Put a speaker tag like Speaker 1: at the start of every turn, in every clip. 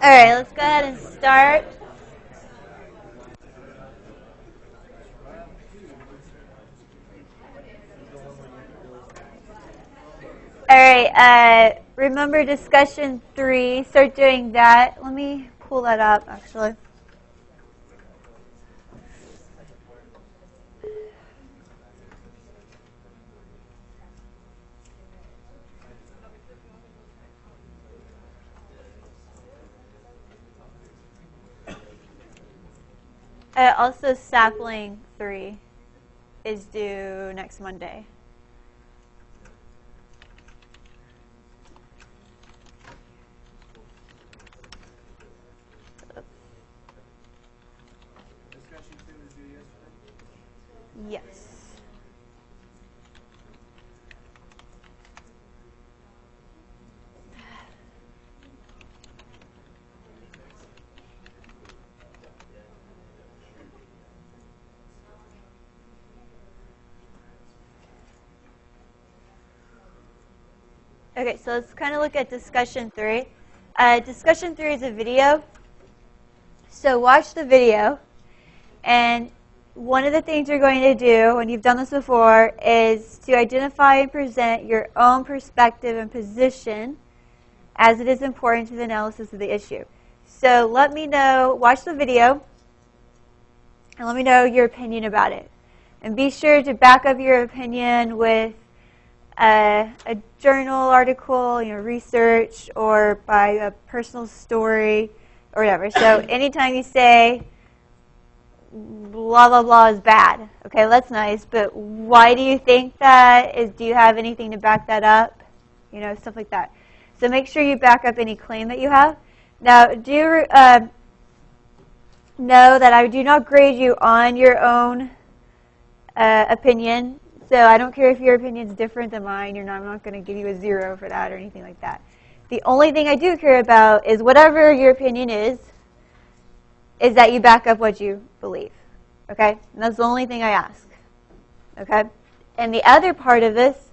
Speaker 1: All right, let's go ahead and start. All right, remember discussion 3. Start doing that. Let me pull that up, actually. Also, sapling 3 is due next Monday.
Speaker 2: Discussion 2 is due yesterday?
Speaker 1: Yes. Okay, so let's kind of look at discussion 3. Discussion 3 is a video. So watch the video. And one of the things you're going to do, when you've done this before, is to identify and present your own perspective and position as it is important to the analysis of the issue. So let me know, watch the video, and let me know your opinion about it. And be sure to back up your opinion with a journal article, research, or by a personal story, or whatever. So anytime you say, blah, blah, blah is bad, okay, that's nice, but why do you think that? Do you have anything to back that up? Stuff like that. So make sure you back up any claim that you have. Now, do know that I do not grade you on your own opinion. So I don't care if your opinion is different than mine. I'm not going to give you a 0 for that or anything like that. The only thing I do care about is whatever your opinion is that you back up what you believe. Okay? And that's the only thing I ask. Okay? And the other part of this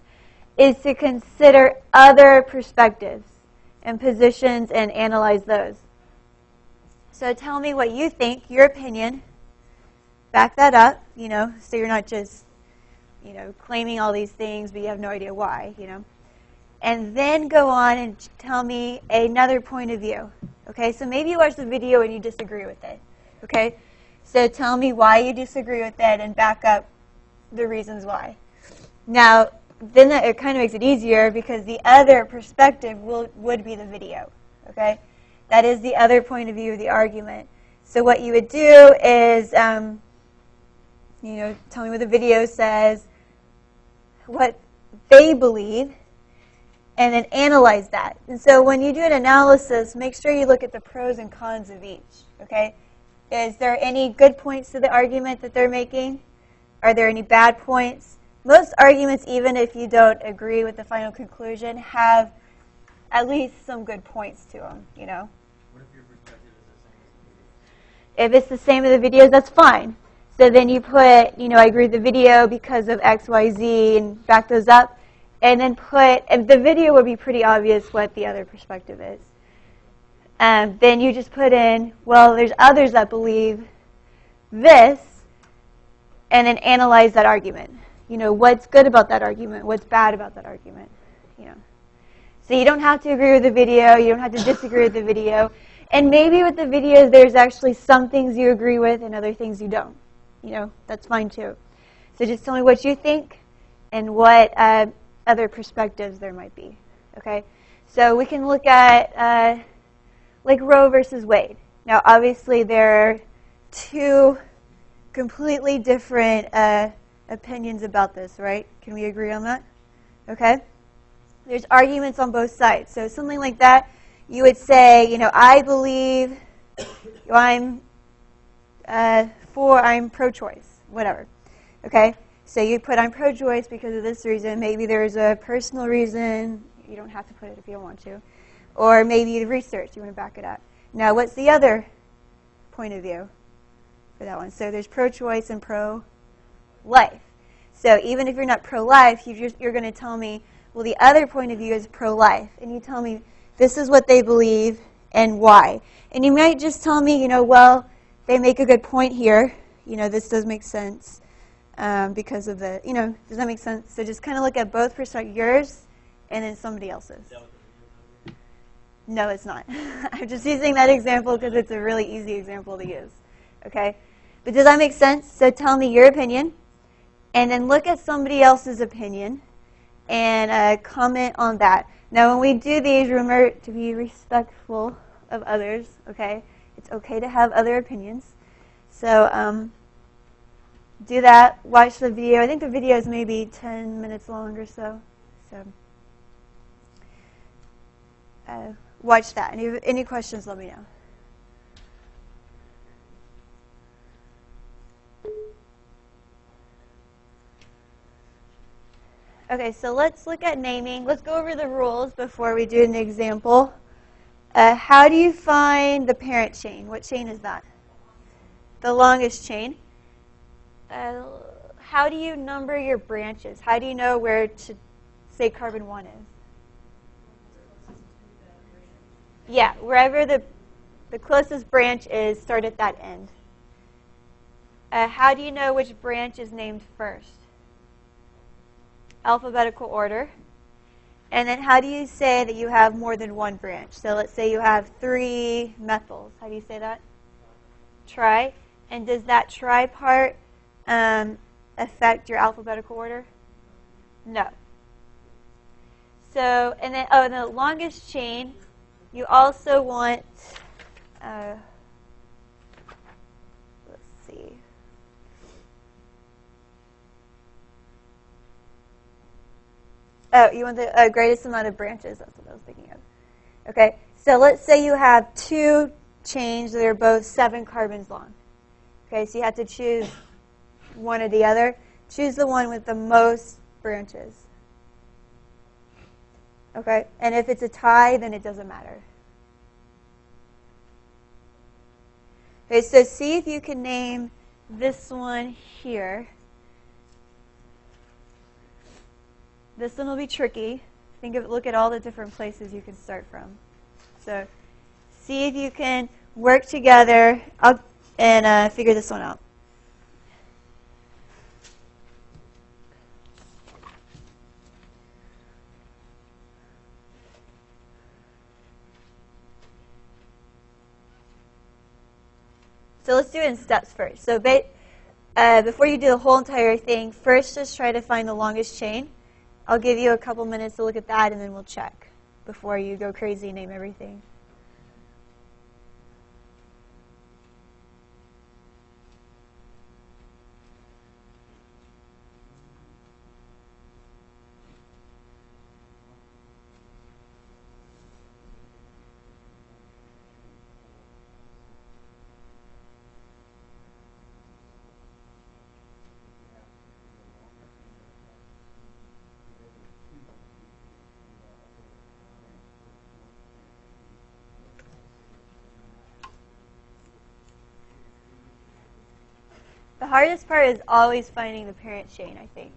Speaker 1: is to consider other perspectives and positions and analyze those. So tell me what you think, your opinion. Back that up, so you're not just claiming all these things, but you have no idea why, And then go on and tell me another point of view. Okay, so maybe you watch the video and you disagree with it. Okay, so tell me why you disagree with it and back up the reasons why. Now, then it kind of makes it easier because the other perspective would be the video. Okay, that is the other point of view of the argument. So what you would do is, tell me what the video says, what they believe, and then analyze that. And so when you do an analysis, make sure you look at the pros and cons of each. Okay? Is there any good points to the argument that they're making? Are there any bad points? Most arguments, even if you don't agree with the final conclusion, have at least some good points to them,
Speaker 2: What if your perspective is the same as the video?
Speaker 1: If it's the same as the videos, that's fine. So then you put, I agree with the video because of X, Y, Z, and back those up. And then and the video would be pretty obvious what the other perspective is. Then you just put in, well, there's others that believe this, and then analyze that argument. What's good about that argument? What's bad about that argument? So you don't have to agree with the video. You don't have to disagree with the video. And maybe with the videos, there's actually some things you agree with and other things you don't. That's fine too. So just tell me what you think and what other perspectives there might be. Okay? So we can look at like Roe versus Wade. Now, obviously, there are two completely different opinions about this, right? Can we agree on that? Okay? There's arguments on both sides. So something like that, you would say, I believe I'm pro-choice, whatever. Okay? So you put I'm pro-choice because of this reason. Maybe there's a personal reason. You don't have to put it if you don't want to. Or maybe the research, you want to back it up. Now, what's the other point of view for that one? So there's pro-choice and pro-life. So even if you're not pro-life, you're going to tell me, well, the other point of view is pro-life. And you tell me, this is what they believe, and why. And you might just tell me, well, they make a good point here. This does make sense because of the, does that make sense? So just kind of look at both perspectives, yours and then somebody else's. No, it's not. I'm just using that example because it's a really easy example to use. Okay? But does that make sense? So tell me your opinion, and then look at somebody else's opinion and comment on that. Now, when we do these, remember to be respectful of others. Okay? It's okay to have other opinions. So do that. Watch the video. I think the video is maybe 10 minutes long or so. So watch that. Any questions, let me know. Okay, so let's look at naming. Let's go over the rules before we do an example. How do you find the parent chain? What chain is that? The longest chain. How do you number your branches? How do you know where to say carbon 1 is? Yeah, wherever the closest branch is, start at that end. How do you know which branch is named first? Alphabetical order. And then how do you say that you have more than one branch? So let's say you have 3 methyls. How do you say that? Tri. And does that tri part affect your alphabetical order? No. So, and then, and the longest chain, you also want, let's see. Oh, you want the greatest amount of branches. That's what I was thinking of. Okay, so let's say you have 2 chains that are both 7 carbons long. Okay, so you have to choose one or the other. Choose the one with the most branches. Okay, and if it's a tie, then it doesn't matter. Okay, so see if you can name this one here. This one will be tricky. Look at all the different places you can start from. So see if you can work together and figure this one out. So let's do it in steps first. So before you do the whole entire thing, first just try to find the longest chain. I'll give you a couple minutes to look at that, and then we'll check before you go crazy and name everything. The hardest part is always finding the parent chain, I think.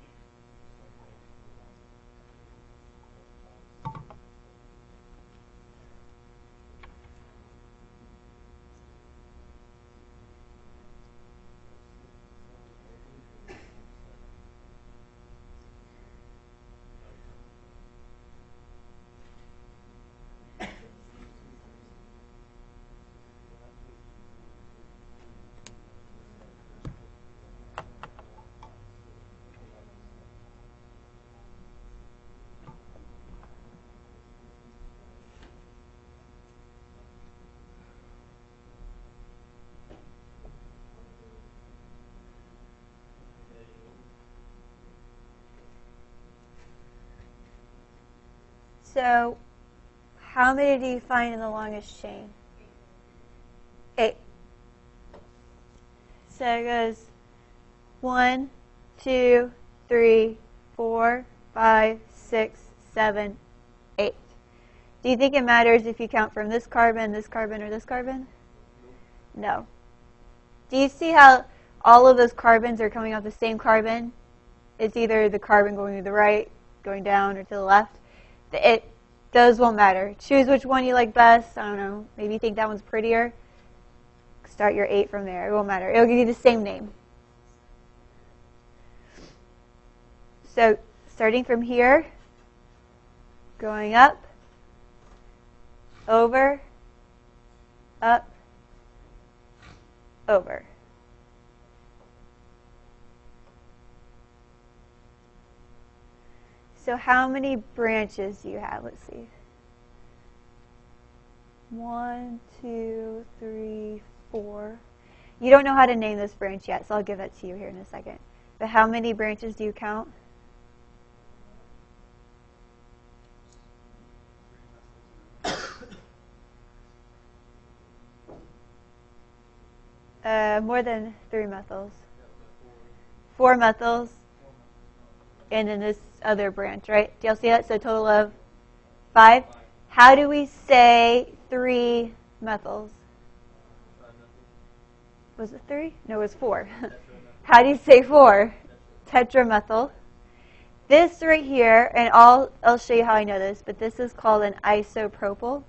Speaker 1: So how many do you find in the longest chain? 8. So it goes 1, 2, 3, 4, 5, 6, 7, 8. Do you think it matters if you count from this carbon, or this carbon? No. Do you see how all of those carbons are coming off the same carbon? It's either the carbon going to the right, going down, or to the left. Those won't matter. Choose which one you like best. I don't know. Maybe you think that one's prettier. Start your 8 from there. It won't matter. It'll give you the same name. So starting from here, going up, over, up, over. So how many branches do you have? Let's see. 1, 2, 3, 4. You don't know how to name this branch yet, so I'll give that to you here in a second. But how many branches do you count? More than 3 methyls. 4 methyls. And then this other branch, right? Do y'all see that? So a total of 5. How do we say 3 methyls? Was it 3? No, it was 4. How do you say 4? Tetramethyl. This right here, and I'll show you how I know this, but this is called an isopropyl.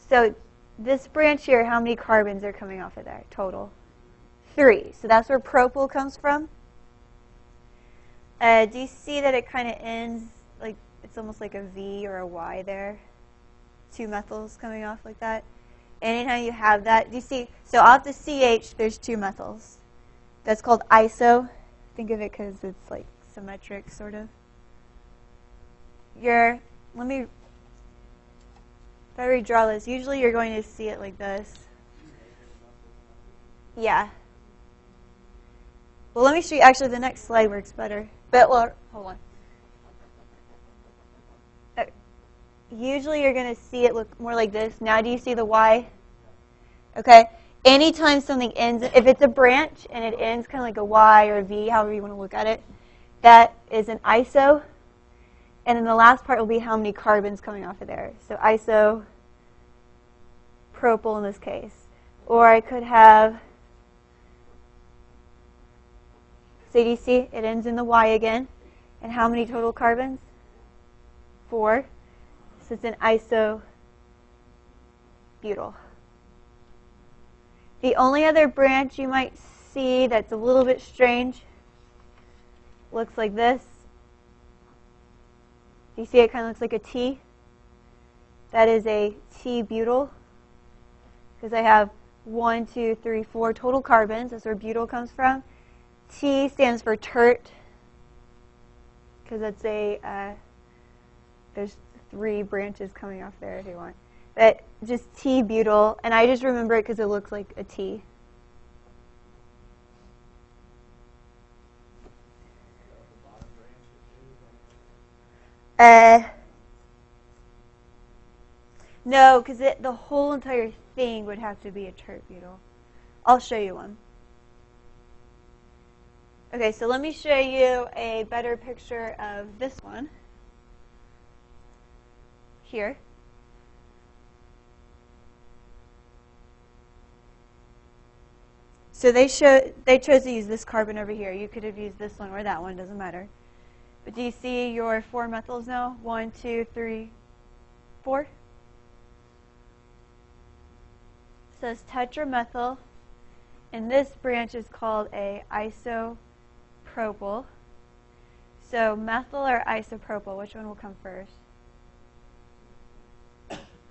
Speaker 1: So this branch here, how many carbons are coming off of there total? 3. So that's where propyl comes from. Do you see that it kind of ends, like it's almost like a V or a Y there? 2 methyls coming off like that. Anytime you have that, do you see? So off the CH, there's 2 methyls. That's called iso. Think of it because it's like symmetric, sort of. If I redraw this, usually you're going to see it like this. Yeah. Well, let me show you. Actually, the next slide works better. But, well, hold on. Usually you're going to see it look more like this. Now do you see the Y? Okay. Anytime something ends, if it's a branch and it ends kind of like a Y or a V, however you want to look at it, that is an iso. And then the last part will be how many carbons coming off of there. So isopropyl in this case. Or I could have, so do you see it ends in the Y again. And how many total carbons? 4. So it's an isobutyl. The only other branch you might see that's a little bit strange looks like this. Do you see it kind of looks like a T? That is a T-butyl because I have 1, 2, 3, 4 total carbons. That's where butyl comes from. T stands for tert because that's there's 3 branches coming off there if you want. But just T-butyl, and I just remember it because it looks like a T. No, because the whole entire thing would have to be a tert-butyl. I'll show you one. Okay, so let me show you a better picture of this one here. So they chose to use this carbon over here. You could have used this one or that one, doesn't matter. But do you see your 4 methyls now? 1, 2, 3, 4. So it's tetramethyl, and this branch is called a isopropyl. So methyl or isopropyl, which one will come first?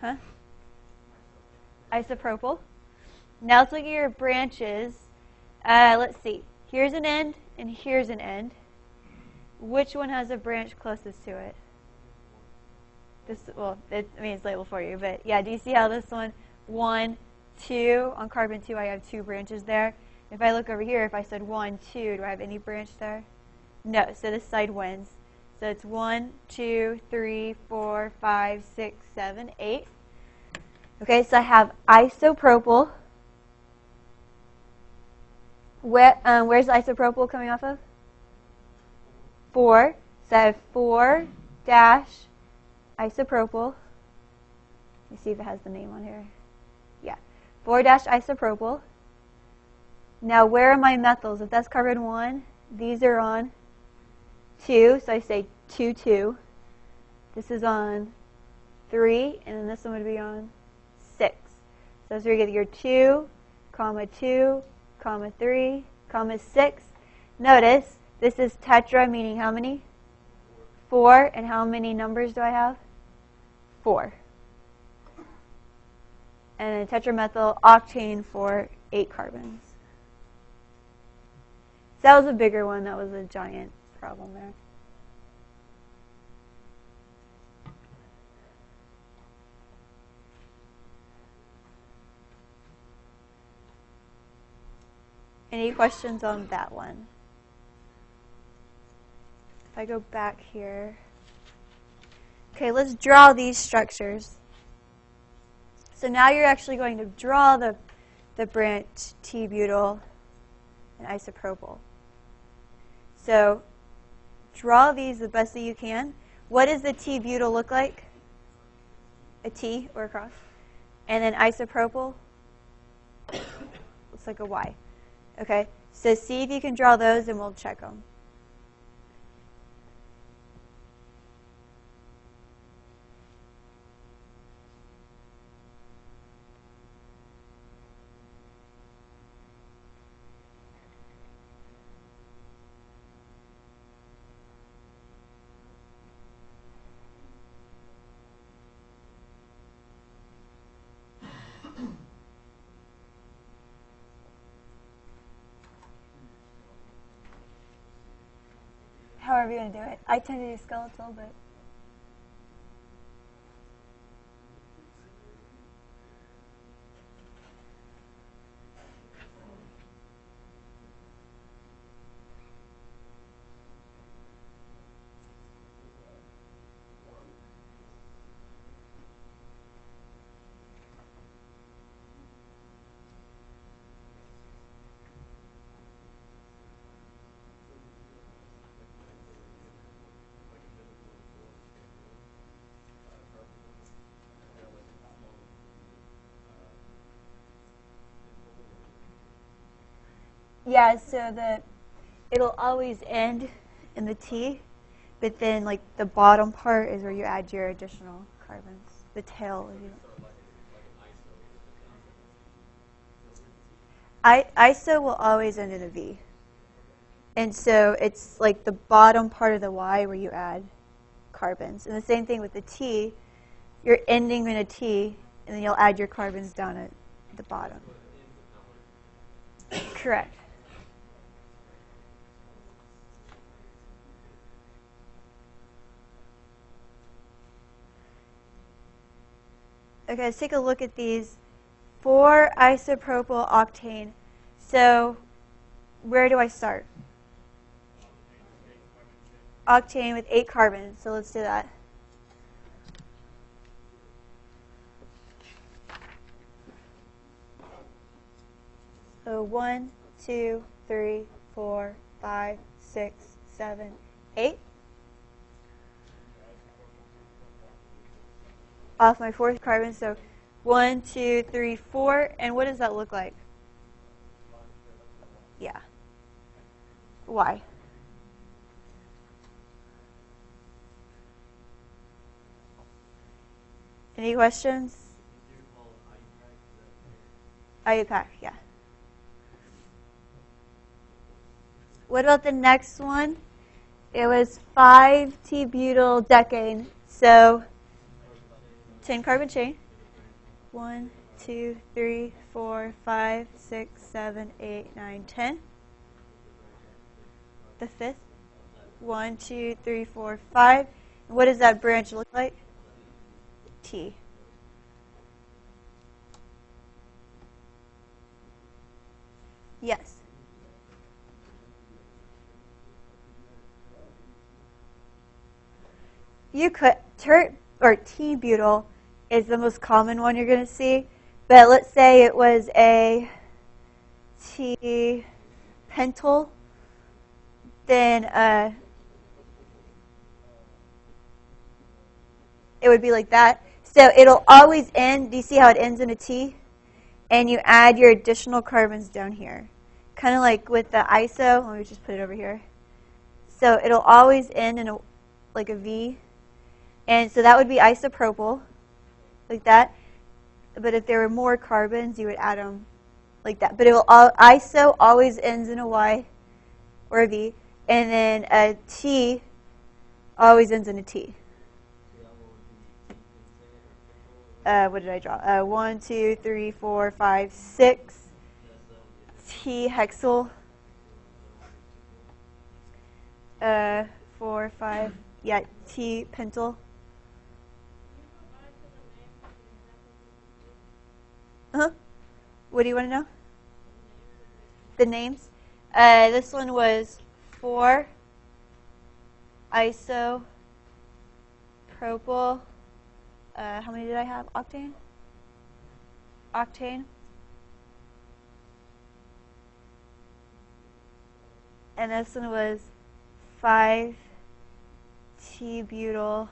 Speaker 1: Huh? Isopropyl. Now let's look at your branches. Let's see. Here's an end, and here's an end. Which one has a branch closest to it? It's labeled for you, but yeah, do you see how this one, 1, 2, on carbon 2, I have 2 branches there. If I look over here, if I said 1, 2, do I have any branch there? No, so this side wins. So it's 1, 2, 3, 4, 5, 6, 7, 8. Okay, so I have isopropyl. Where's isopropyl coming off of? 4. So I have 4 dash isopropyl. Let me see if it has the name on here. Yeah, 4 dash isopropyl. Now where are my methyls? If that's carbon 1, these are on 2. So I say 2, 2. This is on 3, and then this one would be on 6. So that's where you get your 2, comma 2, comma 3, comma 6. Notice this is tetra, meaning how many? 4. And how many numbers do I have? 4. And then tetramethyl octane for 8 carbons. So that was a bigger one. That was a giant problem there. Any questions on that one? If I go back here. Okay, let's draw these structures. So now you're actually going to draw the branch T-butyl and isopropyl. So draw these the best that you can. What does the T-butyl look like? A T or a cross. And then isopropyl looks like a Y. Okay, so see if you can draw those and we'll check them. However you're going to do it. I tend to do skeletal, but... Yeah, so it'll always end in the T, but then like the bottom part is where you add your additional carbons. The tail. Iso will always end in a V. And so it's like the bottom part of the Y where you add carbons. And the same thing with the T. You're ending in a T, and then you'll add your carbons down at the bottom. Correct. Okay, let's take a look at these. 4-isopropyl octane. So where do I start? Octane with 8 carbons. So let's do that. So 1, 2, 3, 4, 5, 6, 7, 8. Off my 4th carbon, so 1, 2, 3, 4, and what does that look like? Yeah. Why? Any questions? IUPAC, yeah. What about the next one? It was 5-T-butyl decane, so 10 carbon chain. 1, 2, 3, 4, 5, 6, 7, 8, 9, 10. The 5th. 1, 2, 3, 4, 5. And what does that branch look like? T. Yes. You could T-butyl is the most common one you're going to see, but let's say it was a T-pentyl, then it would be like that. So it'll always end. Do you see how it ends in a T? And you add your additional carbons down here, kind of like with the iso. Let me just put it over here. So it'll always end in like a V. And so that would be isopropyl, like that. But if there were more carbons, you would add them like that. But it will iso always ends in a Y or a V, and then a T always ends in a T. What did I draw? 1, 2, 3, 4, 5, 6. T hexyl. 4, 5. Yeah, T pentyl. What do you want to know? The names? This one was 4 isopropyl. How many did I have? Octane? Octane. And this one was 5 T-butyl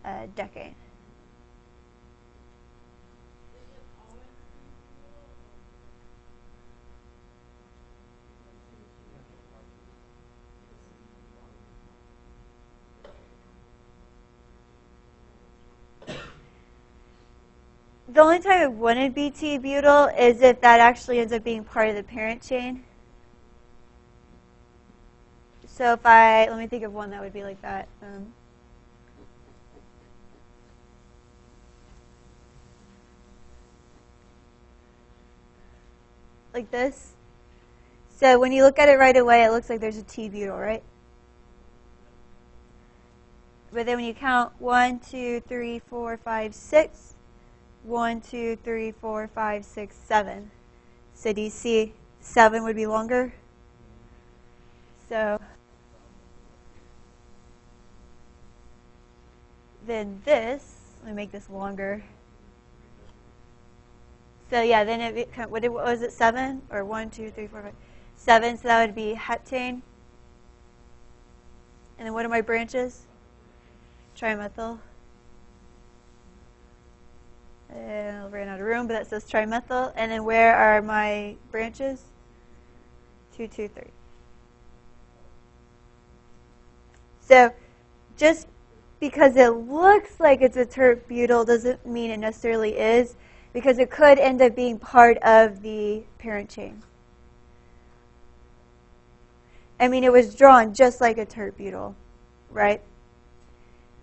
Speaker 1: decane. The only time it wouldn't be T-butyl is if that actually ends up being part of the parent chain. So if let me think of one that would be like that. Like this. So when you look at it right away, it looks like there's a T-butyl, right? But then when you count 1, 2, 3, 4, 5, 6, 1, 2, 3, 4, 5, 6, 7. So do you see 7 would be longer? So then this, let me make this longer. So yeah, then what was it, 7? Or 1, 2, 3, 4, 5, 7. So that would be heptane. And then what are my branches? Trimethyl. I ran out of room, but that says trimethyl. And then where are my branches? 2, 2, 3. So just because it looks like it's a tert-butyl doesn't mean it necessarily is, because it could end up being part of the parent chain. I mean, it was drawn just like a tert-butyl, right?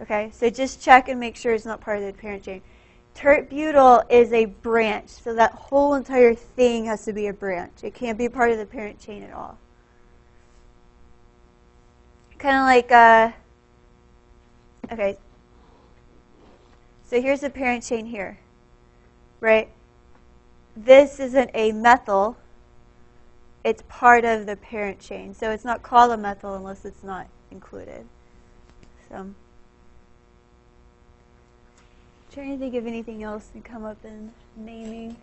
Speaker 1: Okay, so just check and make sure it's not part of the parent chain. Tert-butyl is a branch, so that whole entire thing has to be a branch. It can't be part of the parent chain at all. Kind of like, okay, so here's the parent chain here, right? This isn't a methyl. It's part of the parent chain. So it's not called a methyl unless it's not included. So trying to think of anything else to come up in naming.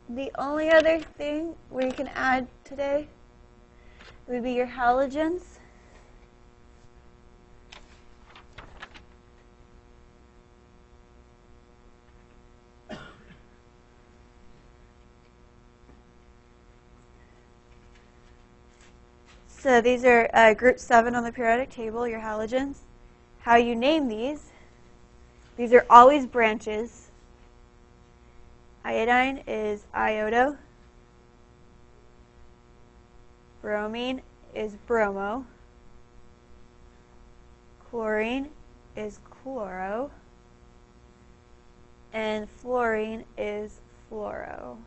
Speaker 1: The only other thing we can add today would be your halogens. So these are group 7 on the periodic table, your halogens. How you name these are always branches. Iodine is iodo. Bromine is bromo. Chlorine is chloro. And fluorine is fluoro.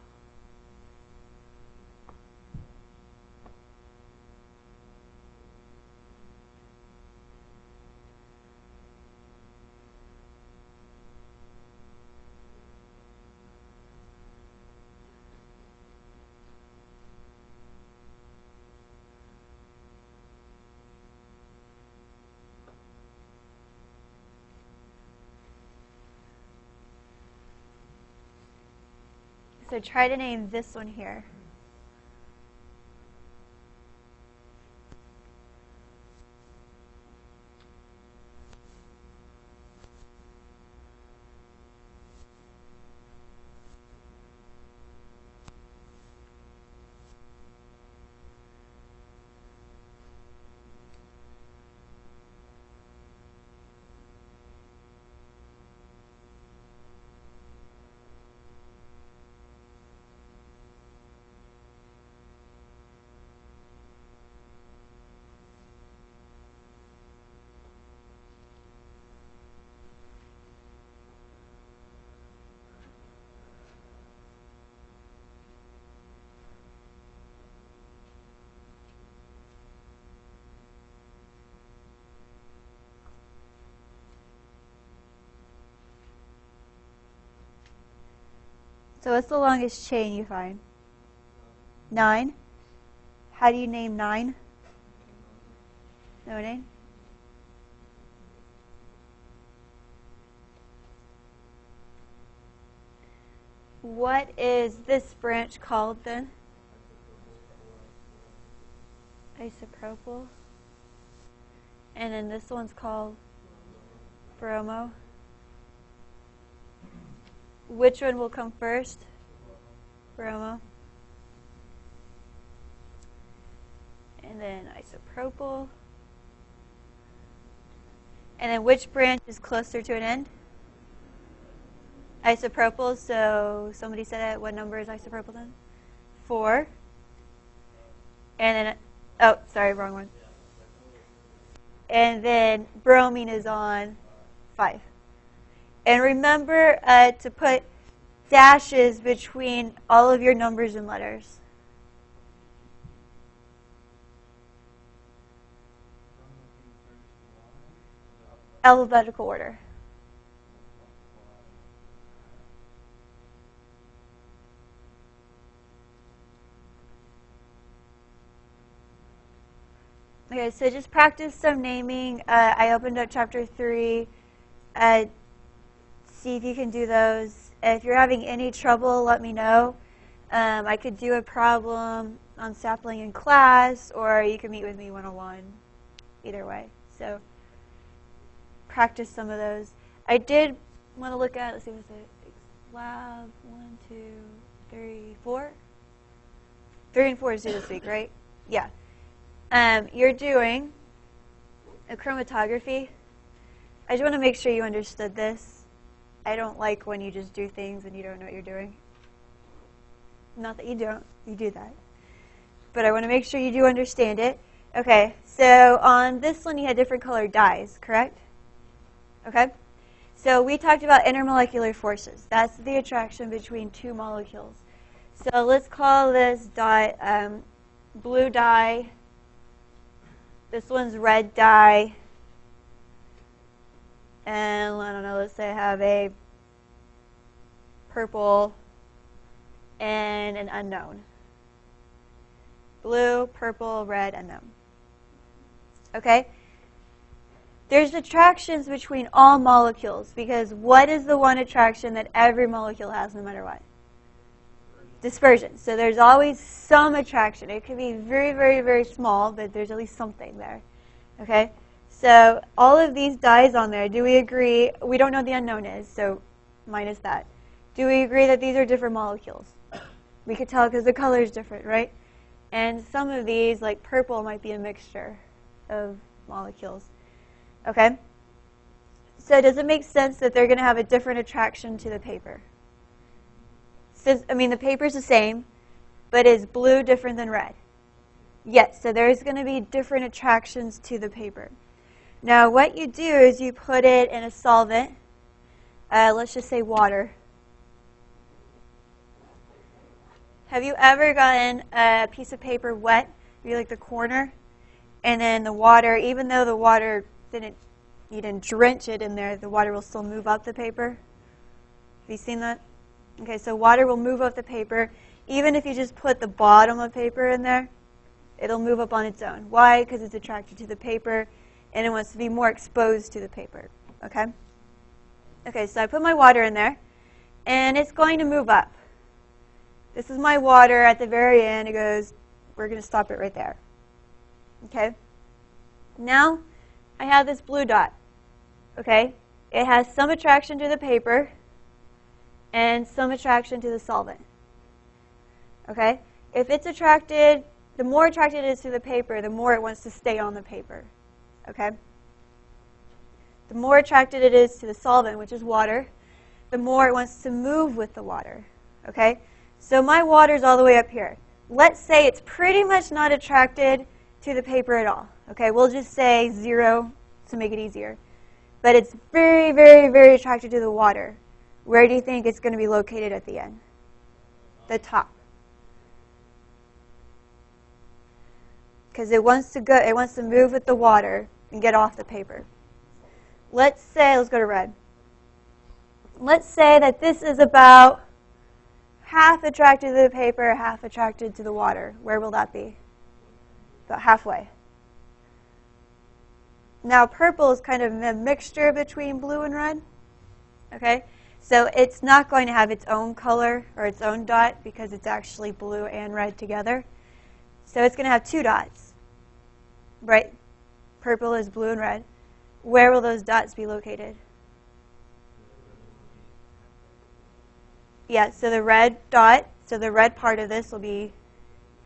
Speaker 1: So try to name this one here. So what's the longest chain you find? 9. How do you name 9? No name? What is this branch called then? Isopropyl. And then this one's called bromo. Which one will come first? Bromo. And then isopropyl. And then which branch is closer to an end? Isopropyl. So somebody said it. What number is isopropyl then? 4. And then, oh, sorry, wrong one. And then bromine is on 5. And remember to put dashes between all of your numbers and letters. Alphabetical order. Okay, so just practice some naming. I opened up chapter 3. See if you can do those. If you're having any trouble, let me know. I could do a problem on sapling in class, or you can meet with me one-on-one. Either way. So practice some of those. I did want to look at, let's see, what's it? Lab 1, 2, 3, 4. 3 and 4 is due this week, right? Yeah. You're doing a chromatography. I just want to make sure you understood this. I don't like when you just do things and you don't know what you're doing. Not that you don't. You do that. But I want to make sure you do understand it. Okay, so on this one you had different colored dyes, correct? Okay. So we talked about intermolecular forces. That's the attraction between two molecules. So let's call this dye blue dye. This one's red dye. And I don't know, let's say I have a purple and an unknown. Blue, purple, red, unknown. Okay? There's attractions between all molecules because what is the one attraction that every molecule has no matter what? Dispersion. So there's always some attraction. It could be very, very, very small, but there's at least something there. Okay? So all of these dyes on there, do we agree? We don't know what the unknown is, so minus that. Do we agree that these are different molecules? We could tell because the color is different, right? And some of these, like purple, might be a mixture of molecules. Okay? So does it make sense that they're going to have a different attraction to the paper? The paper's the same, but is blue different than red? Yes, so there's going to be different attractions to the paper. Now, what you do is you put it in a solvent. Let's just say water. Have you ever gotten a piece of paper wet, maybe like the corner, and then the water, even though the water you didn't drench it in there, the water will still move up the paper? Have you seen that? Okay, so water will move up the paper. Even if you just put the bottom of paper in there, it'll move up on its own. Why? Because it's attracted to the paper, and it wants to be more exposed to the paper. Okay? Okay, so I put my water in there, and it's going to move up. This is my water. At the very end, it goes, we're going to stop it right there. Okay? Now, I have this blue dot. Okay? It has some attraction to the paper and some attraction to the solvent. Okay? If it's attracted, the more attracted it is to the paper, the more it wants to stay on the paper. Okay? The more attracted it is to the solvent, which is water, the more it wants to move with the water. Okay? So my water is all the way up here. Let's say it's pretty much not attracted to the paper at all. Okay? We'll just say 0 to make it easier. But it's very, very, very attracted to the water. Where do you think it's going to be located at the end? The top. Because it wants to move with the water and get off the paper. Let's go to red. Let's say that this is about, half attracted to the paper, half attracted to the water. Where will that be? About halfway. Now purple is kind of a mixture between blue and red. Okay? So it's not going to have its own color or its own dot because it's actually blue and red together. So it's going to have two dots. Right? Purple is blue and red. Where will those dots be located? Yeah, so the red dot, so the red part of this will be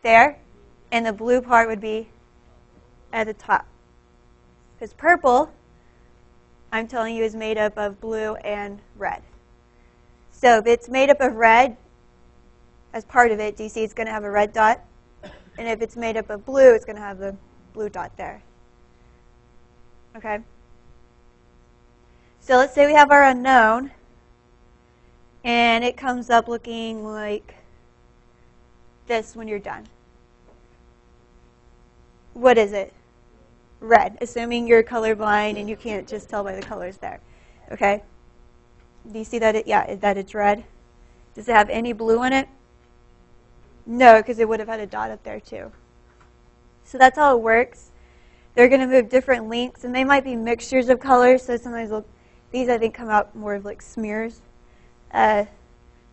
Speaker 1: there, and the blue part would be at the top. Because purple, I'm telling you, is made up of blue and red. So if it's made up of red as part of it, do you see it's going to have a red dot? And if it's made up of blue, it's going to have the blue dot there. Okay? So let's say we have our unknown, and it comes up looking like this when you're done. What is it? Red, assuming you're colorblind and you can't just tell by the colors there. Okay? Do you see that that it's red? Does it have any blue in it? No, because it would have had a dot up there too. So that's how it works. They're going to move different lengths, and they might be mixtures of colors. So sometimes these, I think, come out more of like smears. But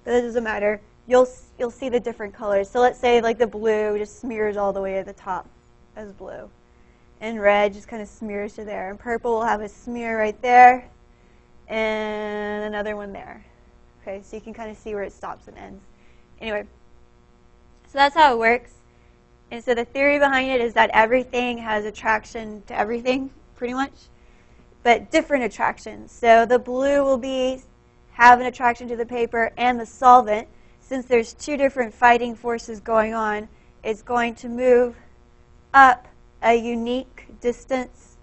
Speaker 1: that doesn't matter. You'll see the different colors. So let's say like the blue just smears all the way to the top as blue. And red just kind of smears to there. And purple will have a smear right there and another one there. Okay, so you can kind of see where it stops and ends. Anyway, so that's how it works. And so the theory behind it is that everything has attraction to everything, pretty much, but different attractions. So the blue will have an attraction to the paper and the solvent. Since there's two different fighting forces going on, it's going to move up a unique distance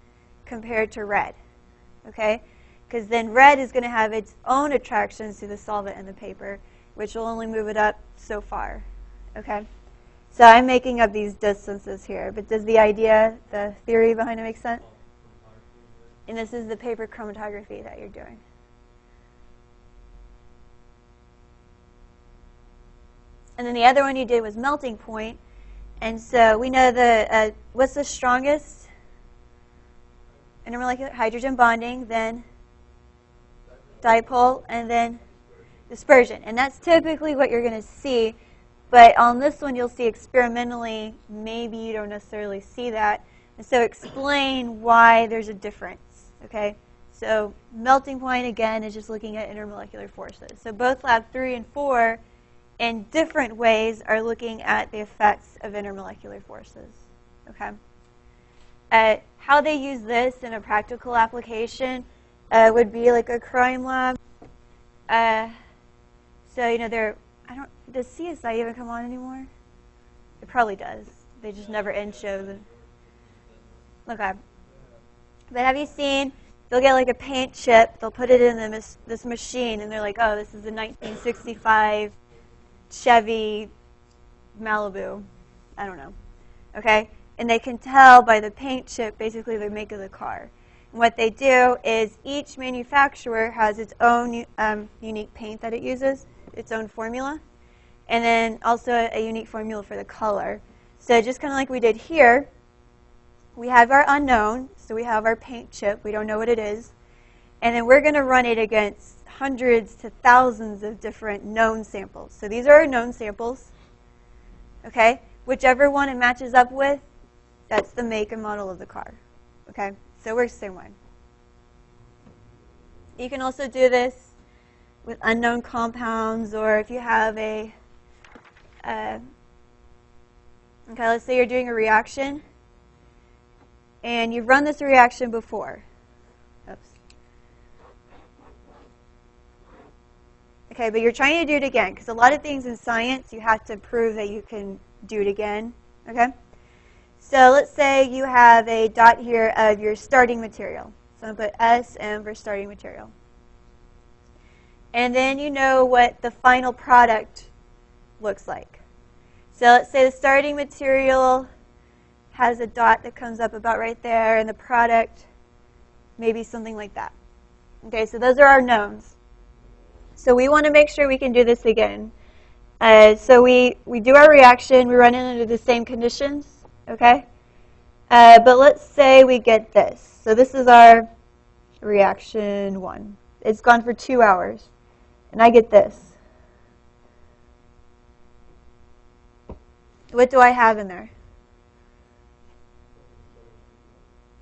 Speaker 1: compared to red. Okay? Because then red is going to have its own attractions to the solvent and the paper, which will only move it up so far. Okay? So I'm making up these distances here, but does the theory behind it make sense? And this is the paper chromatography that you're doing. And then the other one you did was melting point. And so we know what's the strongest intermolecular? Hydrogen bonding, then dipole, and then dispersion. And that's typically what you're going to see. But on this one, you'll see experimentally, maybe you don't necessarily see that. And so explain why there's a difference. Okay? So melting point, again, is just looking at intermolecular forces. So both lab 3 and 4, in different ways, are looking at the effects of intermolecular forces. Okay? How they use this in a practical application would be like a crime lab. So, you know, does CSI even come on anymore? It probably does. They just never end shows. Okay. But have you seen, they'll get like a paint chip, they'll put it in this machine, and they're like, oh, this is a 1965 Chevy Malibu. I don't know. Okay? And they can tell by the paint chip basically the make of the car. And what they do is each manufacturer has its own unique paint that it uses, its own formula, and then also a unique formula for the color. So just kind of like we did here, we have our unknown, so we have our paint chip, we don't know what it is, and then we're going to run it against hundreds to thousands of different known samples. So these are our known samples, okay? Whichever one it matches up with, that's the make and model of the car, okay? So it works the same way. You can also do this with unknown compounds, or if you have okay, let's say you're doing a reaction, and you've run this reaction before. Oops. Okay, but you're trying to do it again, because a lot of things in science, you have to prove that you can do it again, okay? So let's say you have a dot here of your starting material. So I'm going to put SM for starting material. And then you know what the final product looks like. So let's say the starting material has a dot that comes up about right there, and the product maybe something like that. Okay, so those are our knowns. So we want to make sure we can do this again. So we do our reaction, we run it under the same conditions, okay? But let's say we get this. So this is our reaction 1. It's gone for 2 hours, and I get this. What do I have in there?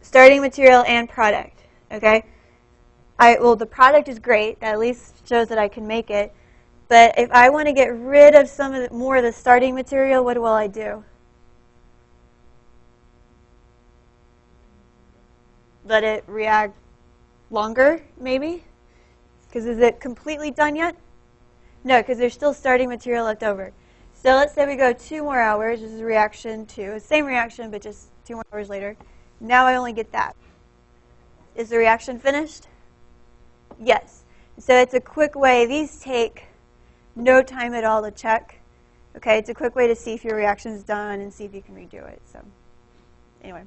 Speaker 1: Starting material and product, okay? Well, the product is great. That at least shows that I can make it. But if I want to get rid of some of more of the starting material, what will I do? Let it react longer, maybe? Because is it completely done yet? No, because there's still starting material left over. So let's say we go 2 more hours. This is reaction 2. Same reaction, but just 2 more hours later. Now I only get that. Is the reaction finished? Yes. So it's a quick way. These take no time at all to check. Okay, it's a quick way to see if your reaction is done and see if you can redo it. So anyway,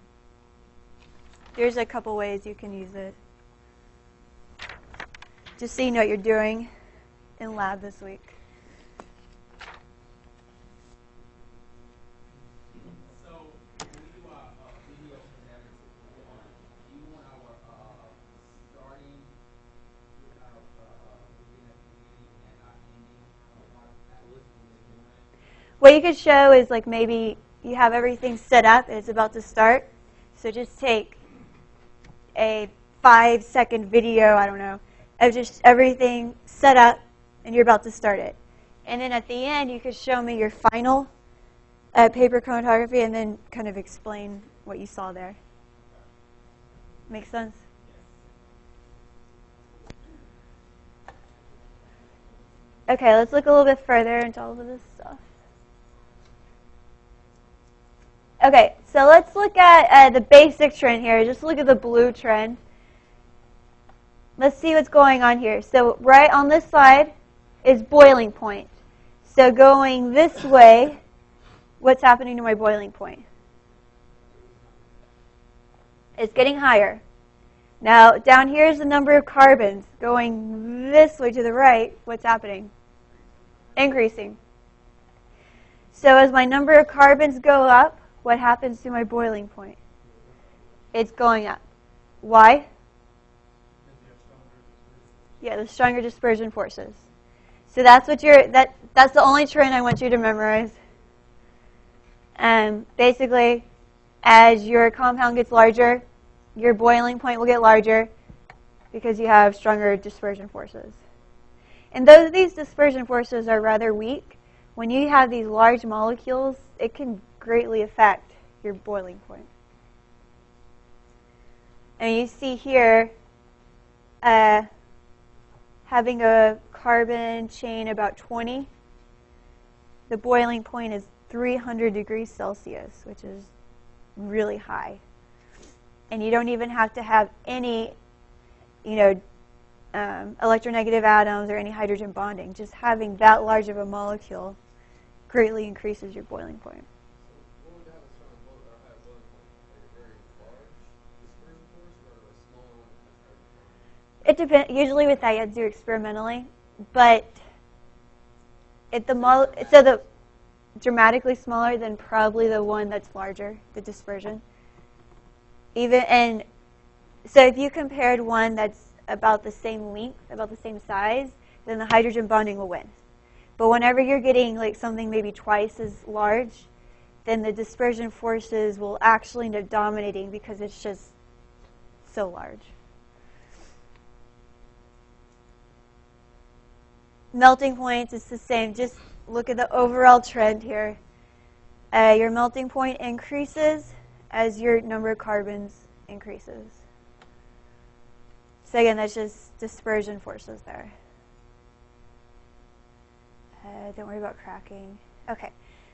Speaker 1: there's a couple ways you can use it. Just so you know what you're doing in lab this week.
Speaker 2: So when we do our video analysis, do you want our starting with our beginning and our ending at which we are doing?
Speaker 1: What you could show is like maybe you have everything set up and it's about to start. So just take a 5-second video, I don't know, of just everything set up and you're about to start it. And then at the end you could show me your final paper chromatography and then kind of explain what you saw there. Make sense? Okay, let's look a little bit further into all of this stuff. Okay, so let's look at the basic trend here. Just look at the blue trend. Let's see what's going on here. So right on this side is boiling point. So going this way, what's happening to my boiling point? It's getting higher. Now down here is the number of carbons. Going this way to the right, what's happening? Increasing. So as my number of carbons go up, what happens to my boiling point? It's going up. Why? Yeah, the stronger dispersion forces. So that's what that's the only trend I want you to memorize. Basically, as your compound gets larger, your boiling point will get larger because you have stronger dispersion forces. And though these dispersion forces are rather weak, when you have these large molecules, it can greatly affect your boiling point. And you see here, having a carbon chain about 20, the boiling point is 300 degrees Celsius, which is really high. And you don't even have to have any, electronegative atoms or any hydrogen bonding. Just having that large of a molecule greatly increases your boiling point.
Speaker 3: So what would have a strong boiling point? Like a very large dispersion force or a smaller one that has hydrogen bonding?
Speaker 1: It depends. Usually with that you have to do experimentally, but the dramatically smaller than probably the one that's larger, the dispersion. So if you compared one that's about the same length, about the same size, then the hydrogen bonding will win. But whenever you're getting like something maybe twice as large, then the dispersion forces will actually end up dominating because it's just so large. Melting points, it's the same. Just look at the overall trend here. Your melting point increases as your number of carbons increases. So again, that's just dispersion forces there. Don't worry about cracking. Okay,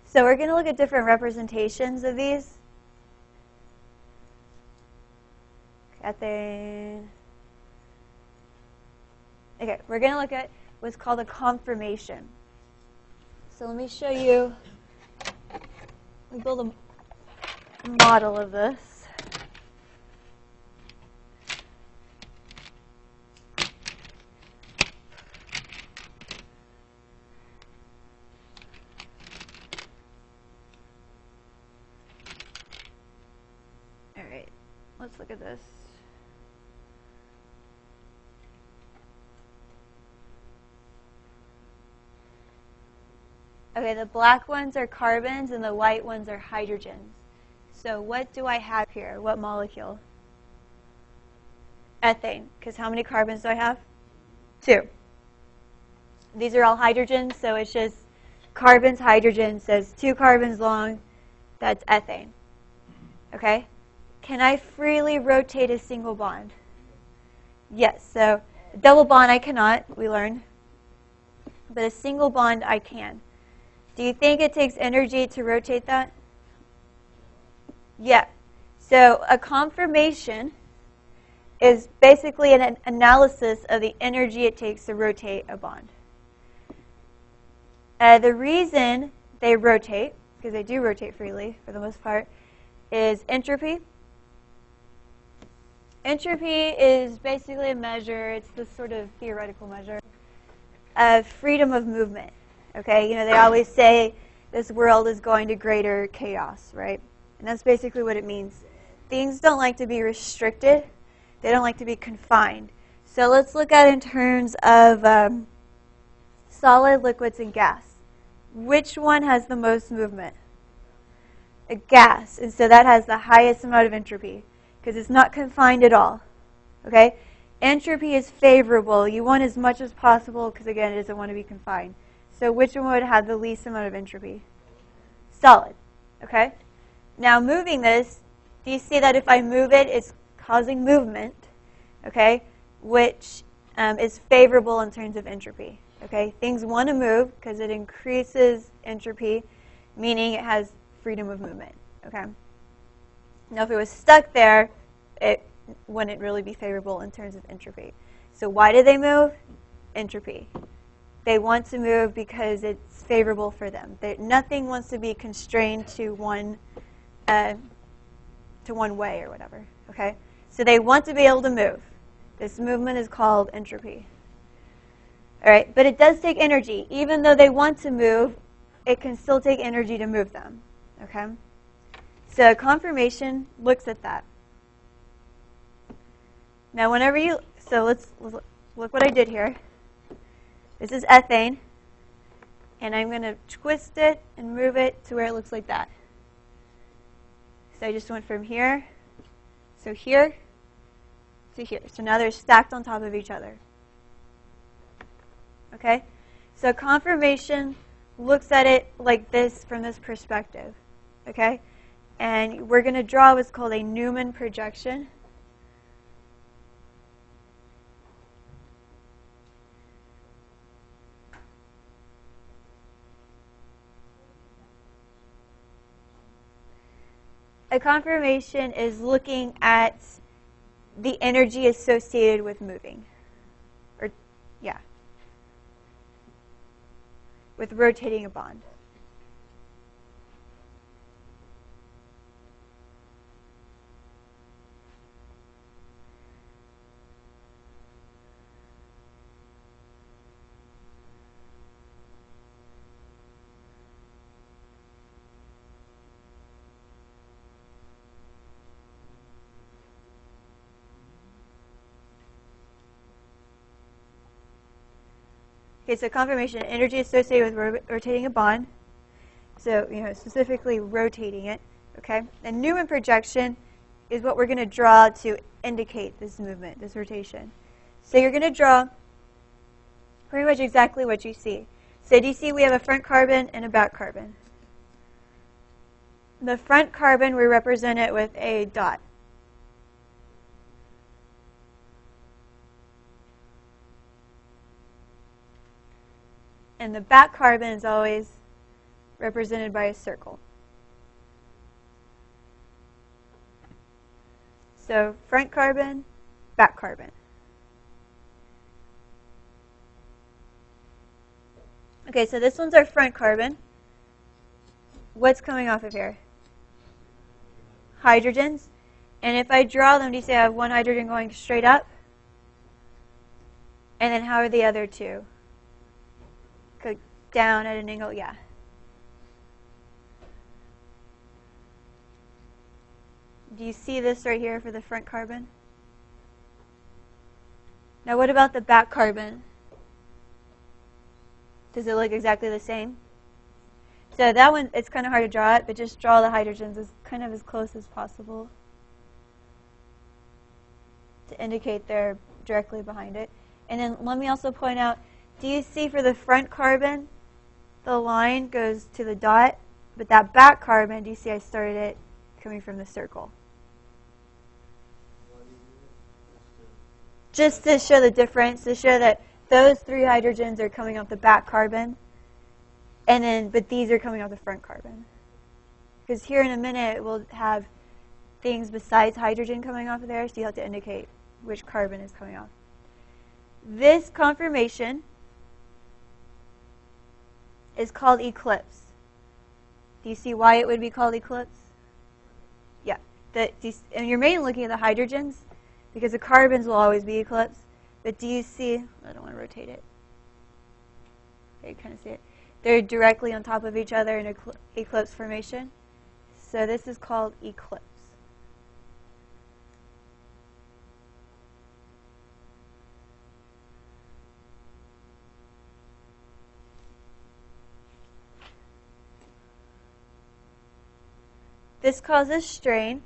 Speaker 1: so we're going to look at different representations of these. Okay, we're going to look at what's called a conformation. So let me show you. We build a model of this. look at this. Okay, the black ones are carbons and the white ones are hydrogens. So what do I have here? What molecule? Ethane. Because how many carbons do I have? 2. These are all hydrogens, so it's just carbons, hydrogens, says 2 carbons long. That's ethane. Okay? Can I freely rotate a single bond? Yes. So a double bond I cannot, we learned. But a single bond I can. Do you think it takes energy to rotate that? Yeah. So a conformation is basically an analysis of the energy it takes to rotate a bond. The reason they rotate, because they do rotate freely for the most part, is entropy. Entropy is basically a measure, it's this sort of theoretical measure, of freedom of movement. Okay, you know, they always say this world is going to greater chaos, right? And that's basically what it means. Things don't like to be restricted. They don't like to be confined. So let's look at it in terms of solid, liquids, and gas. Which one has the most movement? A gas. And so that has the highest amount of entropy because it's not confined at all. Okay? Entropy is favorable. You want as much as possible because, again, it doesn't want to be confined. So which one would have the least amount of entropy? Solid. Okay? Now moving this, do you see that if I move it, it's causing movement, okay, which is favorable in terms of entropy. Okay? Things want to move because it increases entropy, meaning it has freedom of movement. Okay? Now if it was stuck there, it wouldn't really be favorable in terms of entropy. So why do they move? Entropy. They want to move because it's favorable for them. Nothing wants to be constrained to one way or whatever. Okay? So they want to be able to move. This movement is called entropy. All right, but it does take energy. Even though they want to move, it can still take energy to move them. Okay? So conformation looks at that. Now whenever you, so let's look what I did here. This is ethane, and I'm going to twist it and move it to where it looks like that. So I just went from here, so here, to here. So now they're stacked on top of each other. Okay? So conformation looks at it like this from this perspective. Okay? And we're going to draw what's called a Newman projection. A conformation is looking at the energy associated with moving. Or, yeah. With rotating a bond. Okay, so conformation, energy associated with rotating a bond. So, specifically rotating it. Okay? And Newman projection is what we're going to draw to indicate this movement, this rotation. So you're going to draw pretty much exactly what you see. So do you see we have a front carbon and a back carbon? The front carbon, we represent it with a dot. And the back carbon is always represented by a circle. So front carbon, back carbon. Okay, so this one's our front carbon. What's coming off of here? Hydrogens. And if I draw them, do you see I have one hydrogen going straight up? And then how are the other two? Go down at an angle, yeah. Do Do you see this right here for the front carbon? Now what about the back carbon? Does it look exactly the same? So that one, it's kind of hard to draw it, but just draw the hydrogens as kind of as close as possible to indicate they're directly behind it. And then let me also point out, do you see for the front carbon, the line goes to the dot, but that back carbon, do you see I started it coming from the circle? Just to show the difference, to show that those 3 hydrogens are coming off the back carbon, and then but these are coming off the front carbon. Because here in a minute we'll have things besides hydrogen coming off of there, so you have to indicate which carbon is coming off. This conformation is called eclipse. Do you see why it would be called eclipse? Yeah. And you're mainly looking at the hydrogens, because the carbons will always be eclipse. But do you see, I don't want to rotate it. Okay, you kind of see it. They're directly on top of each other in eclipse formation. So this is called eclipse. This causes strain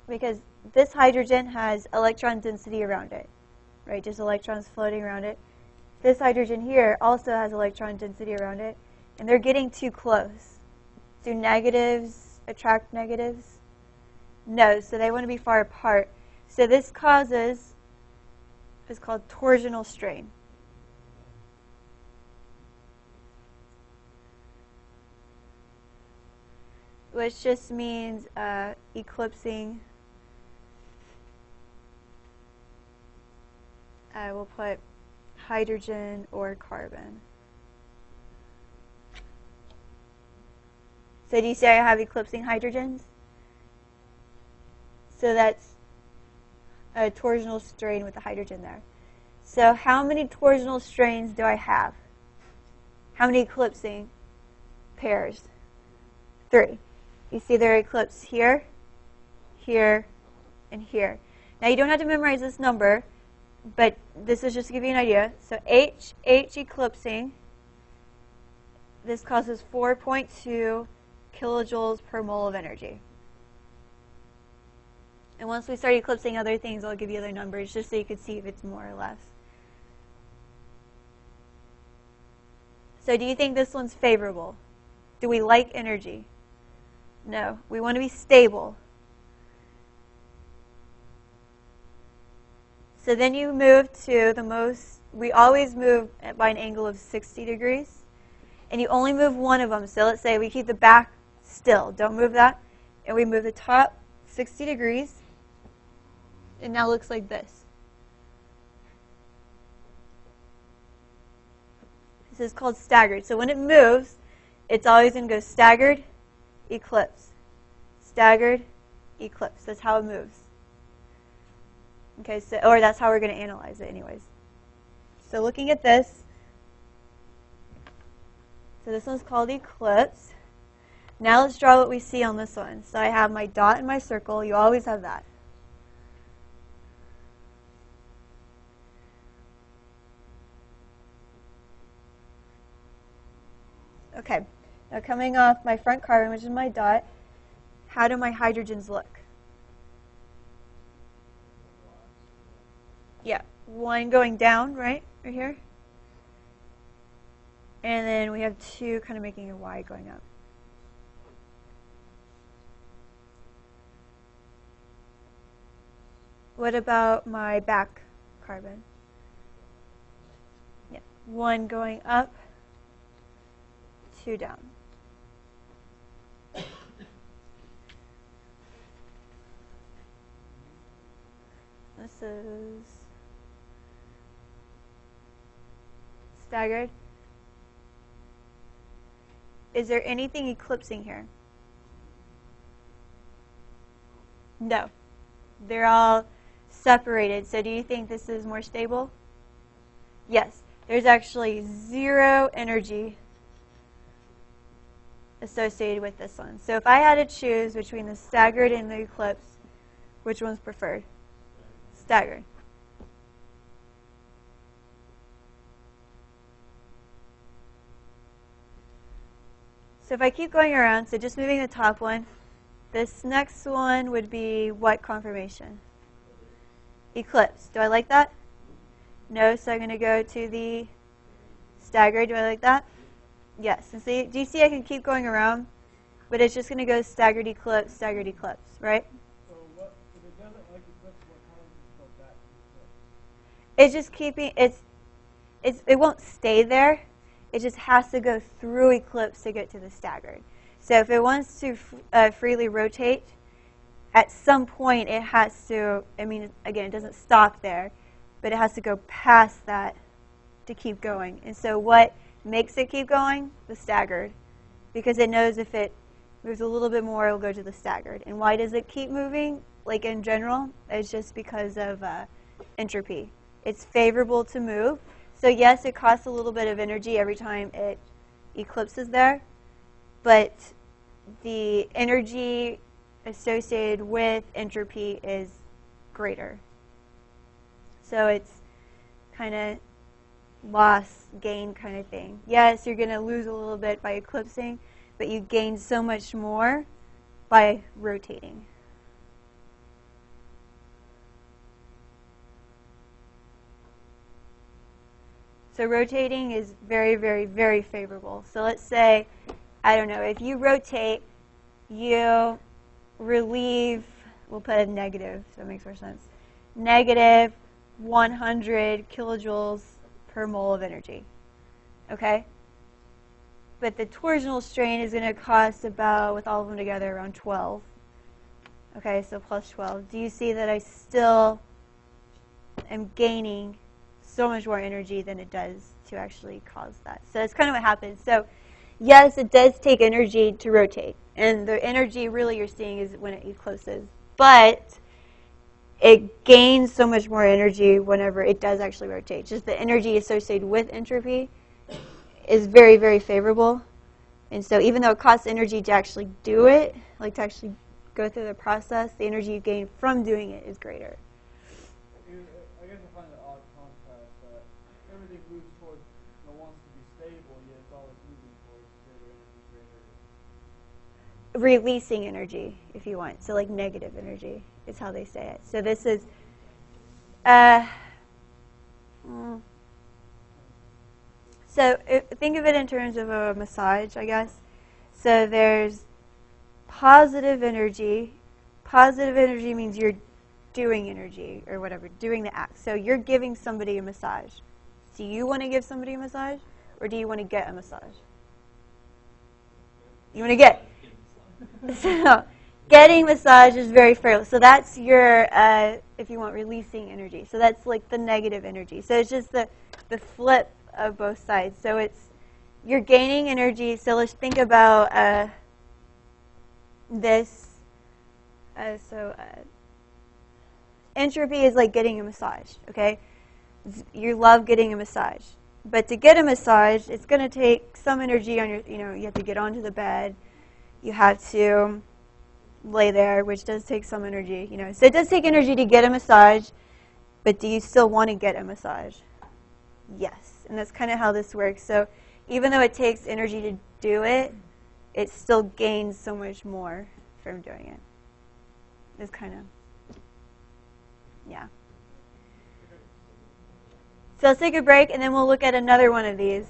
Speaker 1: because this hydrogen has electron density around it, right? Just electrons floating around it. This hydrogen here also has electron density around it, and they're getting too close. Do negatives attract negatives? No, so they want to be far apart. So this causes, it's called torsional strain. Which just means eclipsing. We'll put hydrogen or carbon. So do you see I have eclipsing hydrogens? So that's a torsional strain with the hydrogen there. So how many torsional strains do I have? How many eclipsing pairs? 3. You see they're eclipsed here, here, and here. Now you don't have to memorize this number, but this is just to give you an idea. So H eclipsing, this causes 4.2 kilojoules per mole of energy. And once we start eclipsing other things, I'll give you other numbers just so you can see if it's more or less. So do you think this one's favorable? Do we like energy? No, we want to be stable. So then you move to the most, we always move by an angle of 60 degrees. And you only move one of them. So let's say we keep the back still. Don't move that. And we move the top 60 degrees. It now looks like this. This is called staggered. So when it moves, it's always going to go staggered, eclipse. Staggered, eclipse. That's how it moves. Okay, so or that's how we're going to analyze it anyways. So looking at this, so this one's called eclipse. Now let's draw what we see on this one. So I have my dot and my circle. You always have that. Okay, now coming off my front carbon, which is my dot, how do my hydrogens look? Yeah, one going down, right here. And then we have 2 kind of making a Y going up. What about my back carbon? Yeah, 1 going up, 2 down. This is staggered. Is there anything eclipsing here? No. They're all separated. So do you think this is more stable? Yes. There's actually 0 energy associated with this one. So if I had to choose between the staggered and the eclipse, which one's preferred? Staggered. So if I keep going around, so just moving the top one, this next one would be what confirmation? Eclipse. Do I like that? No, so I'm going to go to the staggered. Do I like that? Yes. And see, do you see I can keep going around? But it's just going to go staggered eclipse, right?
Speaker 3: So what if it doesn't like eclipse? What causes it to go back to eclipse?
Speaker 1: It's just keeping, it won't stay there. It just has to go through eclipse to get to the staggered. So if it wants to freely rotate, at some point it has to, I mean, again, it doesn't stop there, but it has to go past that to keep going. And so what makes it keep going? The staggered. Because it knows if it moves a little bit more, it'll go to the staggered. And why does it keep moving? Like in general, it's just because of entropy. It's favorable to move. So yes, it costs a little bit of energy every time it eclipses there, but the energy associated with entropy is greater. So it's kind of loss, gain kind of thing. Yes, you're going to lose a little bit by eclipsing, but you gain so much more by rotating. So rotating is very, very, very favorable. So let's say, I don't know, if you rotate, you relieve, we'll put a negative, so it makes more sense, negative 100 kilojoules per mole of energy. Okay? But the torsional strain is going to cost about, with all of them together, around 12. Okay, so plus 12. Do you see that I still am gaining so much more energy than it does to actually cause that? So that's kind of what happens. So yes, it does take energy to rotate. And the energy really you're seeing is when it eclipses. But it gains so much more energy whenever it does actually rotate. Just the energy associated with entropy is very, very favorable. And so even though it costs energy to actually do it, like to actually go through the process, the energy you gain from doing it is greater.
Speaker 3: I guess I find it odd contrast that everything moves towards, wants to be stable, yet it's always moving towards greater energy,
Speaker 1: Releasing energy, if you want. So like negative energy is how they say it. So this is, so think of it in terms of a massage, I guess. So there's positive energy. Positive energy means you're doing energy or whatever, doing the act. So you're giving somebody a massage. Do you want to give somebody a massage, or do you want to get a massage? You want to get. So getting massage is very fair. So that's your, if you want, releasing energy. So that's like the negative energy. So it's just the flip of both sides. So it's, you're gaining energy. So let's think about this. Entropy is like getting a massage, okay? You love getting a massage. But to get a massage, it's going to take some energy on your, you have to get onto the bed. You have to lay there, which does take some energy, So it does take energy to get a massage, but do you still want to get a massage? Yes. And that's kind of how this works. So even though it takes energy to do it, it still gains so much more from doing it. It's kind of, yeah. So let's take a break, and then we'll look at another one of these.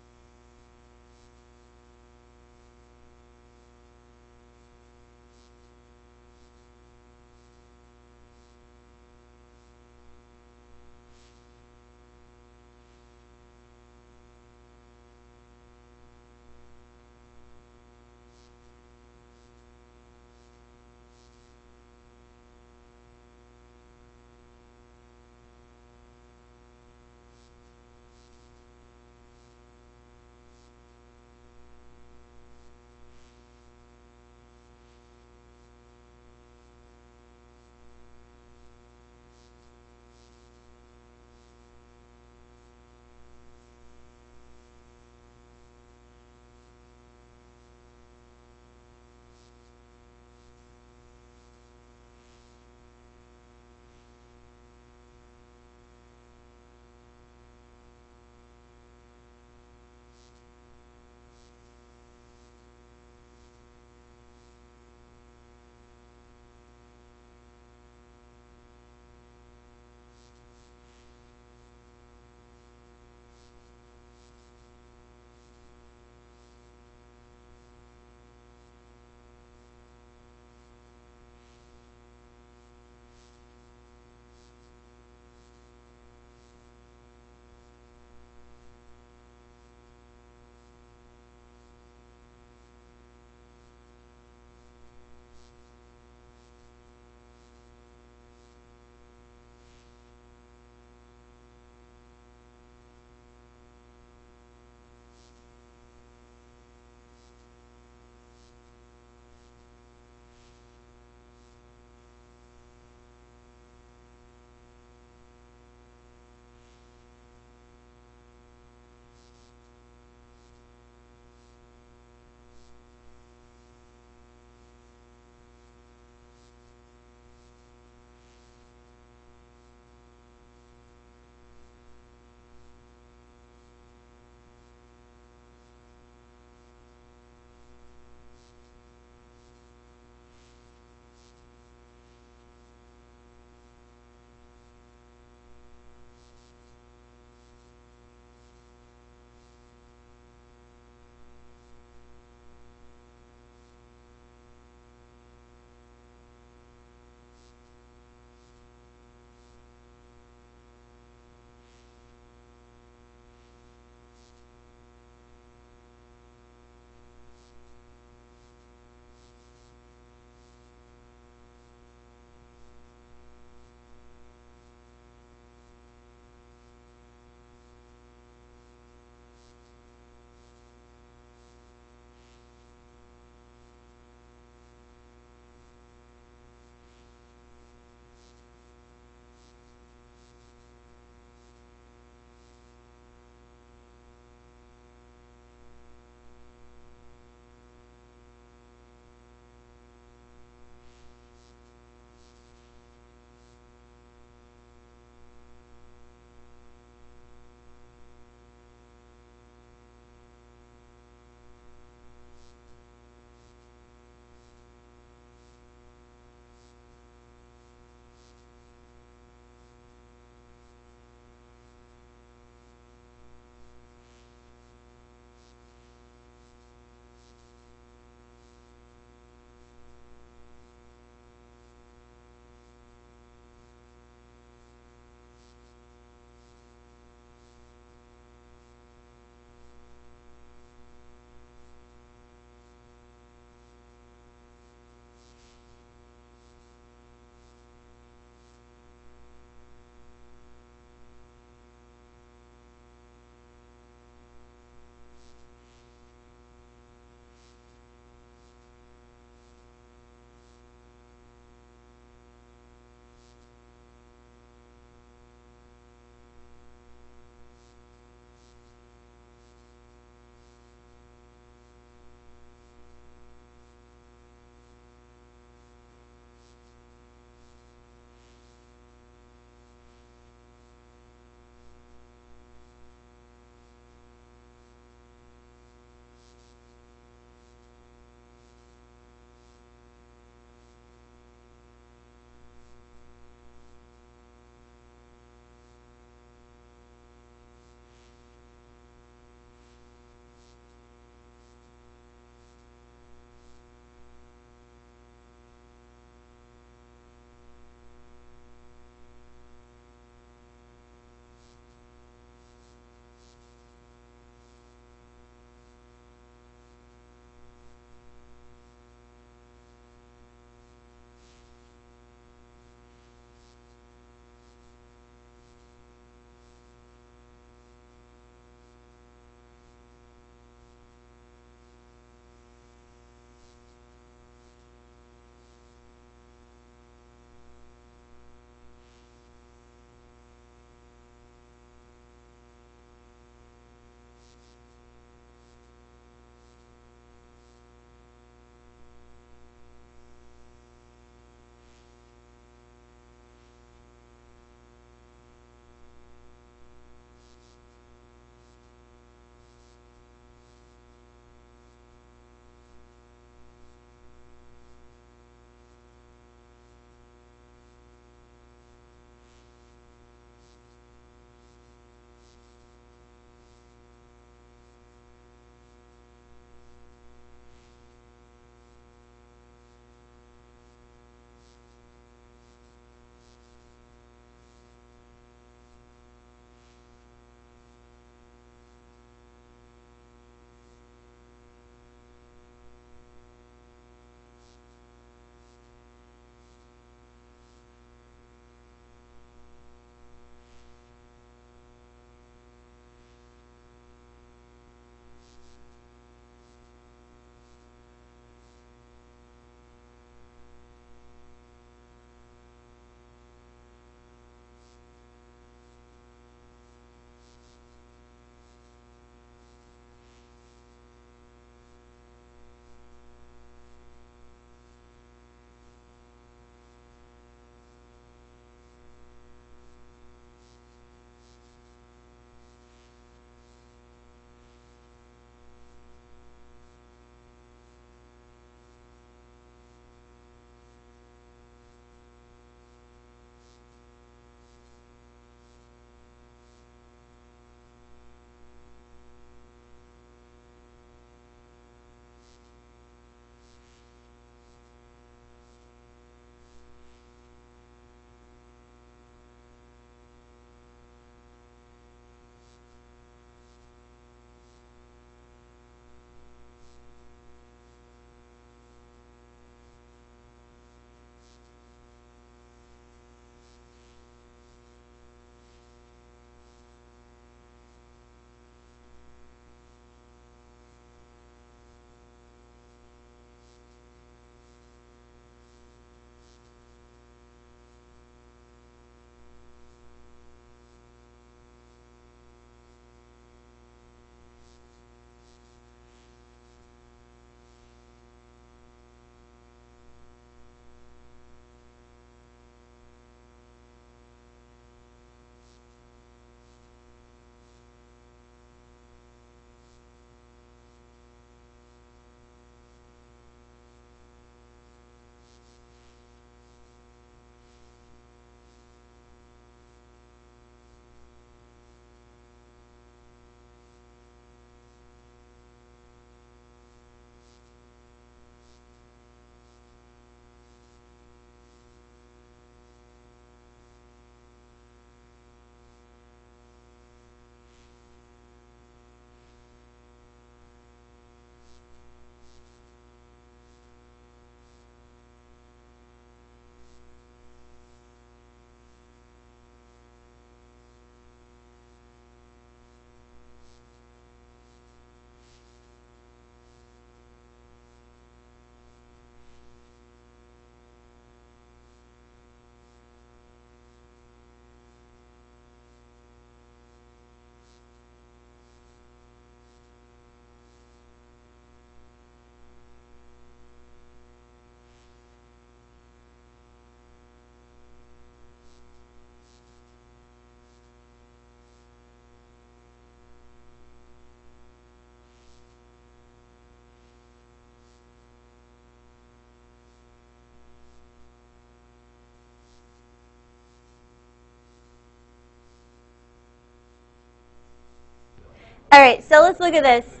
Speaker 1: All right, so let's look at this.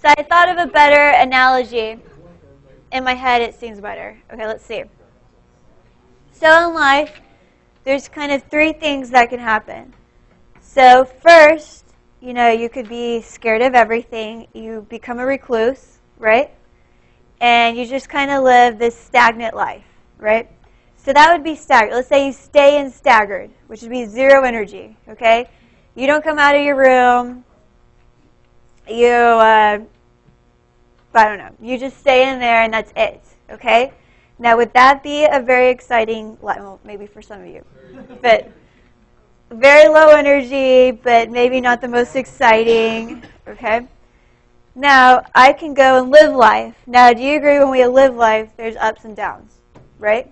Speaker 1: So I thought of a better analogy. In my head, it seems better. Okay, let's see. So in life, there's kind of three things that can happen. So first, you could be scared of everything. You become a recluse, right? And you just kind of live this stagnant life, right? So that would be staggered. Let's say you stay in staggered, which would be zero energy, okay? You don't come out of your room. I don't know. You just stay in there and that's it, okay? Now, would that be a very exciting life? Well, maybe for some of you. But very low energy, but maybe not the most exciting, okay? Now, I can go and live life. Now, do you agree when we live life, there's ups and downs, right?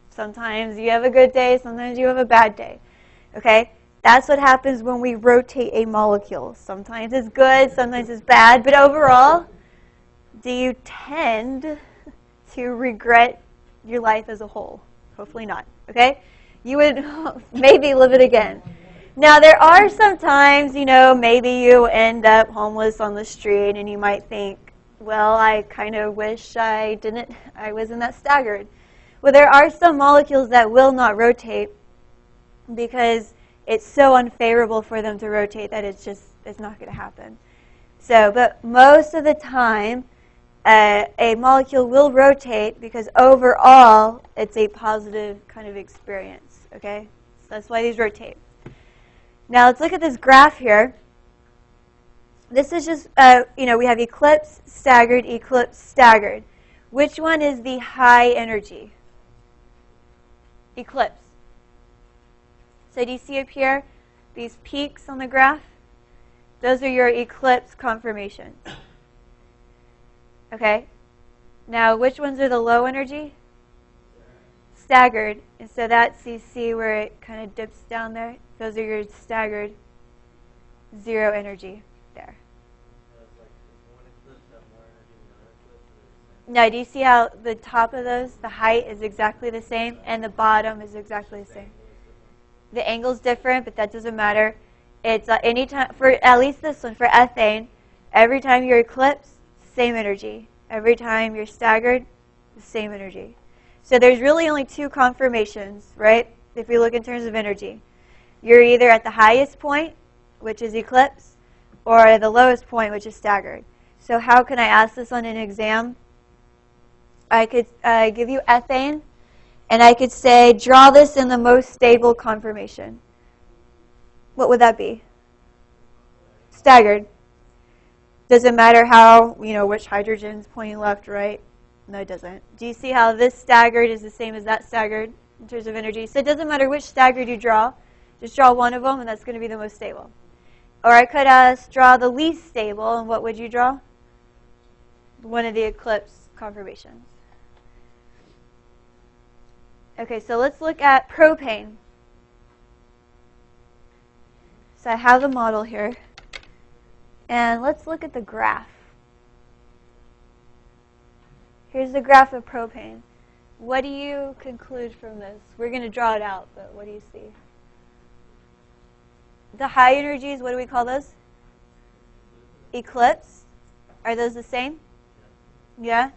Speaker 1: Sometimes you have a good day, sometimes you have a bad day, okay? That's what happens when we rotate a molecule. Sometimes it's good, sometimes it's bad, but overall, do you tend to regret your life as a whole? Hopefully not, okay? You would maybe live it again. Now, there are some times, maybe you end up homeless on the street and you might think, well, I kind of wish I wasn't that staggered. Well, there are some molecules that will not rotate because it's so unfavorable for them to rotate that it's not going to happen. So, but most of the time, a molecule will rotate because overall, it's a positive kind of experience, okay? So that's why these rotate. Now, let's look at this graph here. This is just, we have eclipse, staggered. Which one is the high energy? Eclipse. So do you see up here these peaks on the graph? Those are your eclipse conformations. Okay. Now, which ones are the low energy? Staggered. And so that's, you see where it kind of dips down there? Those are your staggered, zero energy there. Now, do you see how the top of those, the height is exactly the same, and the bottom is exactly the same? The angle's different, but that doesn't matter. It's anytime, for at least this one, for ethane, every time you're eclipsed, same energy. Every time you're staggered, the same energy. So there's really only two conformations, right? If we look in terms of energy. You're either at the highest point, which is eclipse, or the lowest point, which is staggered. So how can I ask this on an exam? I could give you ethane, and I could say, draw this in the most stable conformation. What would that be? Staggered. Does it matter how, which hydrogen's pointing left, right? No, it doesn't. Do you see how this staggered is the same as that staggered in terms of energy? So it doesn't matter which staggered you draw. Just draw one of them, and that's going to be the most stable. Or I could draw the least stable, and what would you draw? One of the eclipse conformations. Okay, so let's look at propane. So I have the model here. And let's look at the graph. Here's the graph of propane. What do you conclude from this? We're going to draw it out, but what do you see? The high energies, what do we call those? Eclipse. Are those the same? Yeah?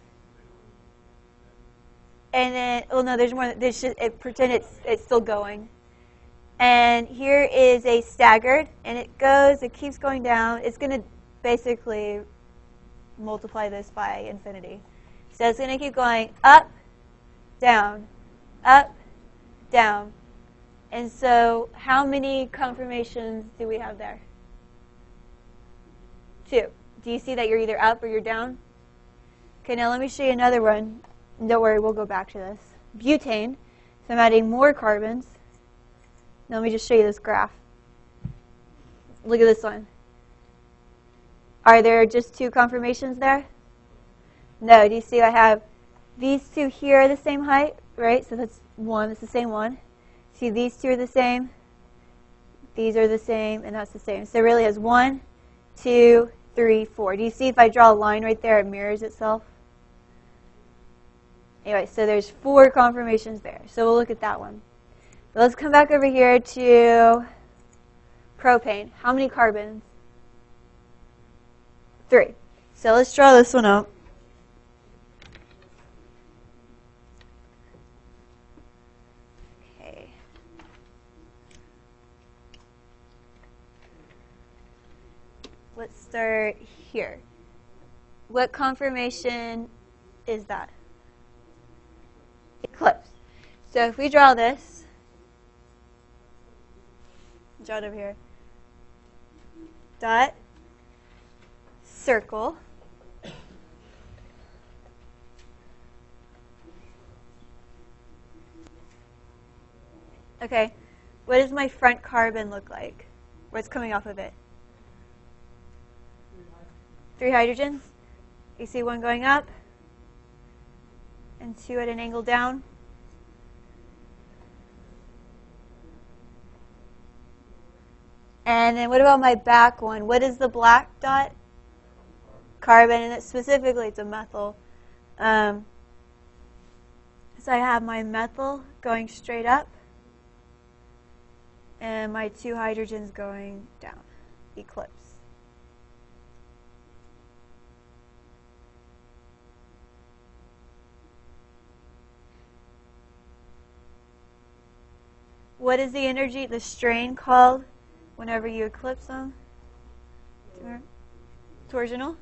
Speaker 1: And then, oh no, there's more. There's just, pretend it's still going. And here is a staggered, and it keeps going down. It's going to basically multiply this by infinity. So it's going to keep going up, down, up, down. And so how many conformations do we have there? 2. Do you see that you're either up or you're down? Okay, now let me show you another one. Don't worry, we'll go back to this. Butane. So I'm adding more carbons. Now let me just show you this graph. Look at this one. Are there just 2 conformations there? No. Do you see I have these 2 here are the same height, right? So that's one. It's the same one. See, these 2 are the same. These are the same, and that's the same. So it really has 1, 2, 3, 4. Do you see if I draw a line right there, it mirrors itself? Anyway, so there's 4 conformations there. So we'll look at that one. But let's come back over here to propane. How many carbons? 3. So let's draw this one out. Okay. Let's start here. What conformation is that? Eclipse. So if we draw this, draw it over here, dot, circle, okay, what does my front carbon look like? What's coming off of it? 3 hydrogens. You see one going up and 2 at an angle down. And then what about my back one? What is the black dot? Carbon, and specifically it's a methyl. So I have my methyl going straight up and my 2 hydrogens going down. Eclipse. What is the energy, the strain called whenever you eclipse them? Torsional.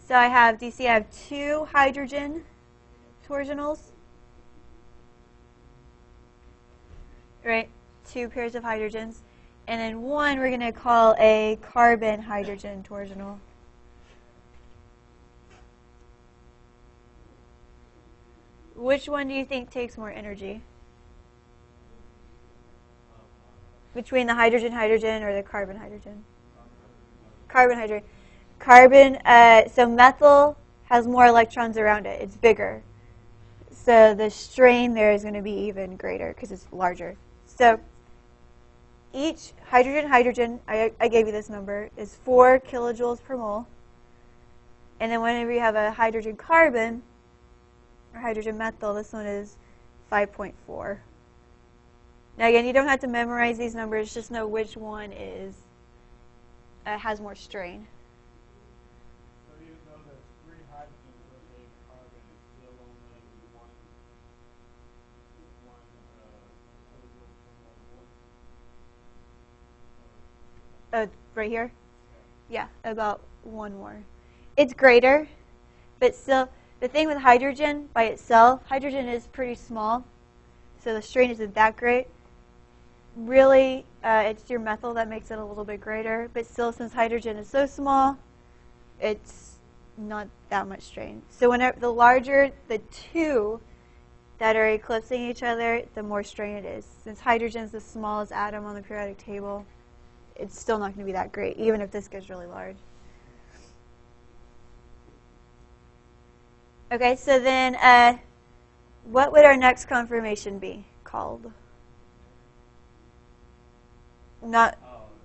Speaker 1: So I have, do you see I have 2 hydrogen torsionals? Right? 2 pairs of hydrogens. And then 1 we're going to call a carbon hydrogen torsional. Which one do you think takes more energy? Between the hydrogen-hydrogen or the carbon-hydrogen? Carbon-hydrogen. Carbon, so methyl has more electrons around it. It's bigger. So the strain there is going to be even greater because it's larger. So each hydrogen-hydrogen, I gave you this number, is 4 kilojoules per mole. And then whenever you have a hydrogen-carbon or hydrogen-methyl, this one is 5.4. Now again, you don't have to memorize these numbers, just know which one is has more strain.
Speaker 3: So even though there's 3 hydrogens with a carbon, it's still only one kilojoule per mole.
Speaker 1: Right here? Yeah, about 1 more. It's greater, but still, the thing with hydrogen by itself, hydrogen is pretty small, so the strain isn't that great. Really, it's your methyl that makes it a little bit greater, but still, since hydrogen is so small, it's not that much strain. So whenever the larger the 2 that are eclipsing each other, the more strain it is. Since hydrogen is the smallest atom on the periodic table, it's still not going to be that great, even if this gets really large. Okay, so then what would our next conformation be called? Not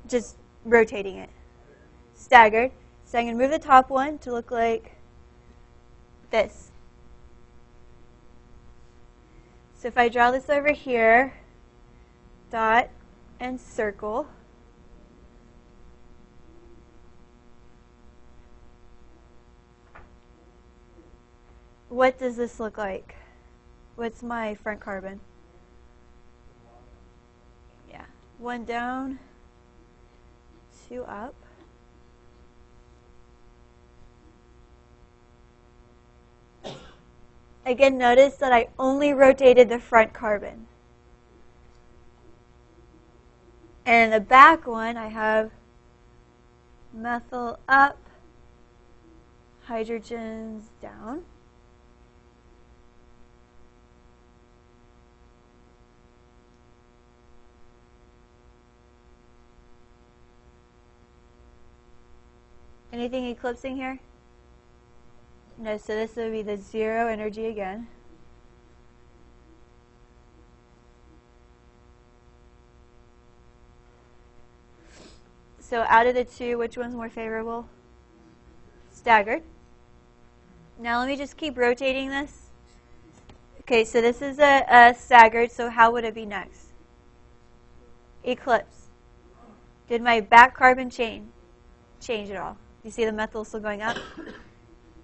Speaker 1: just rotating it. Staggered. So I'm going to move the top one to look like this. So if I draw this over here, dot and circle, what does this look like? What's my front carbon? Yeah. 1 down, 2 up. Again, notice that I only rotated the front carbon. And the back one, I have methyl up, hydrogens down. Anything eclipsing here? No, so this would be the 0 energy again. So out of the 2, which one's more favorable? Staggered. Now let me just keep rotating this. Okay, so this is a staggered, so how would it be next? Eclipse. Did my back carbon change at all? You see the methyl still going up?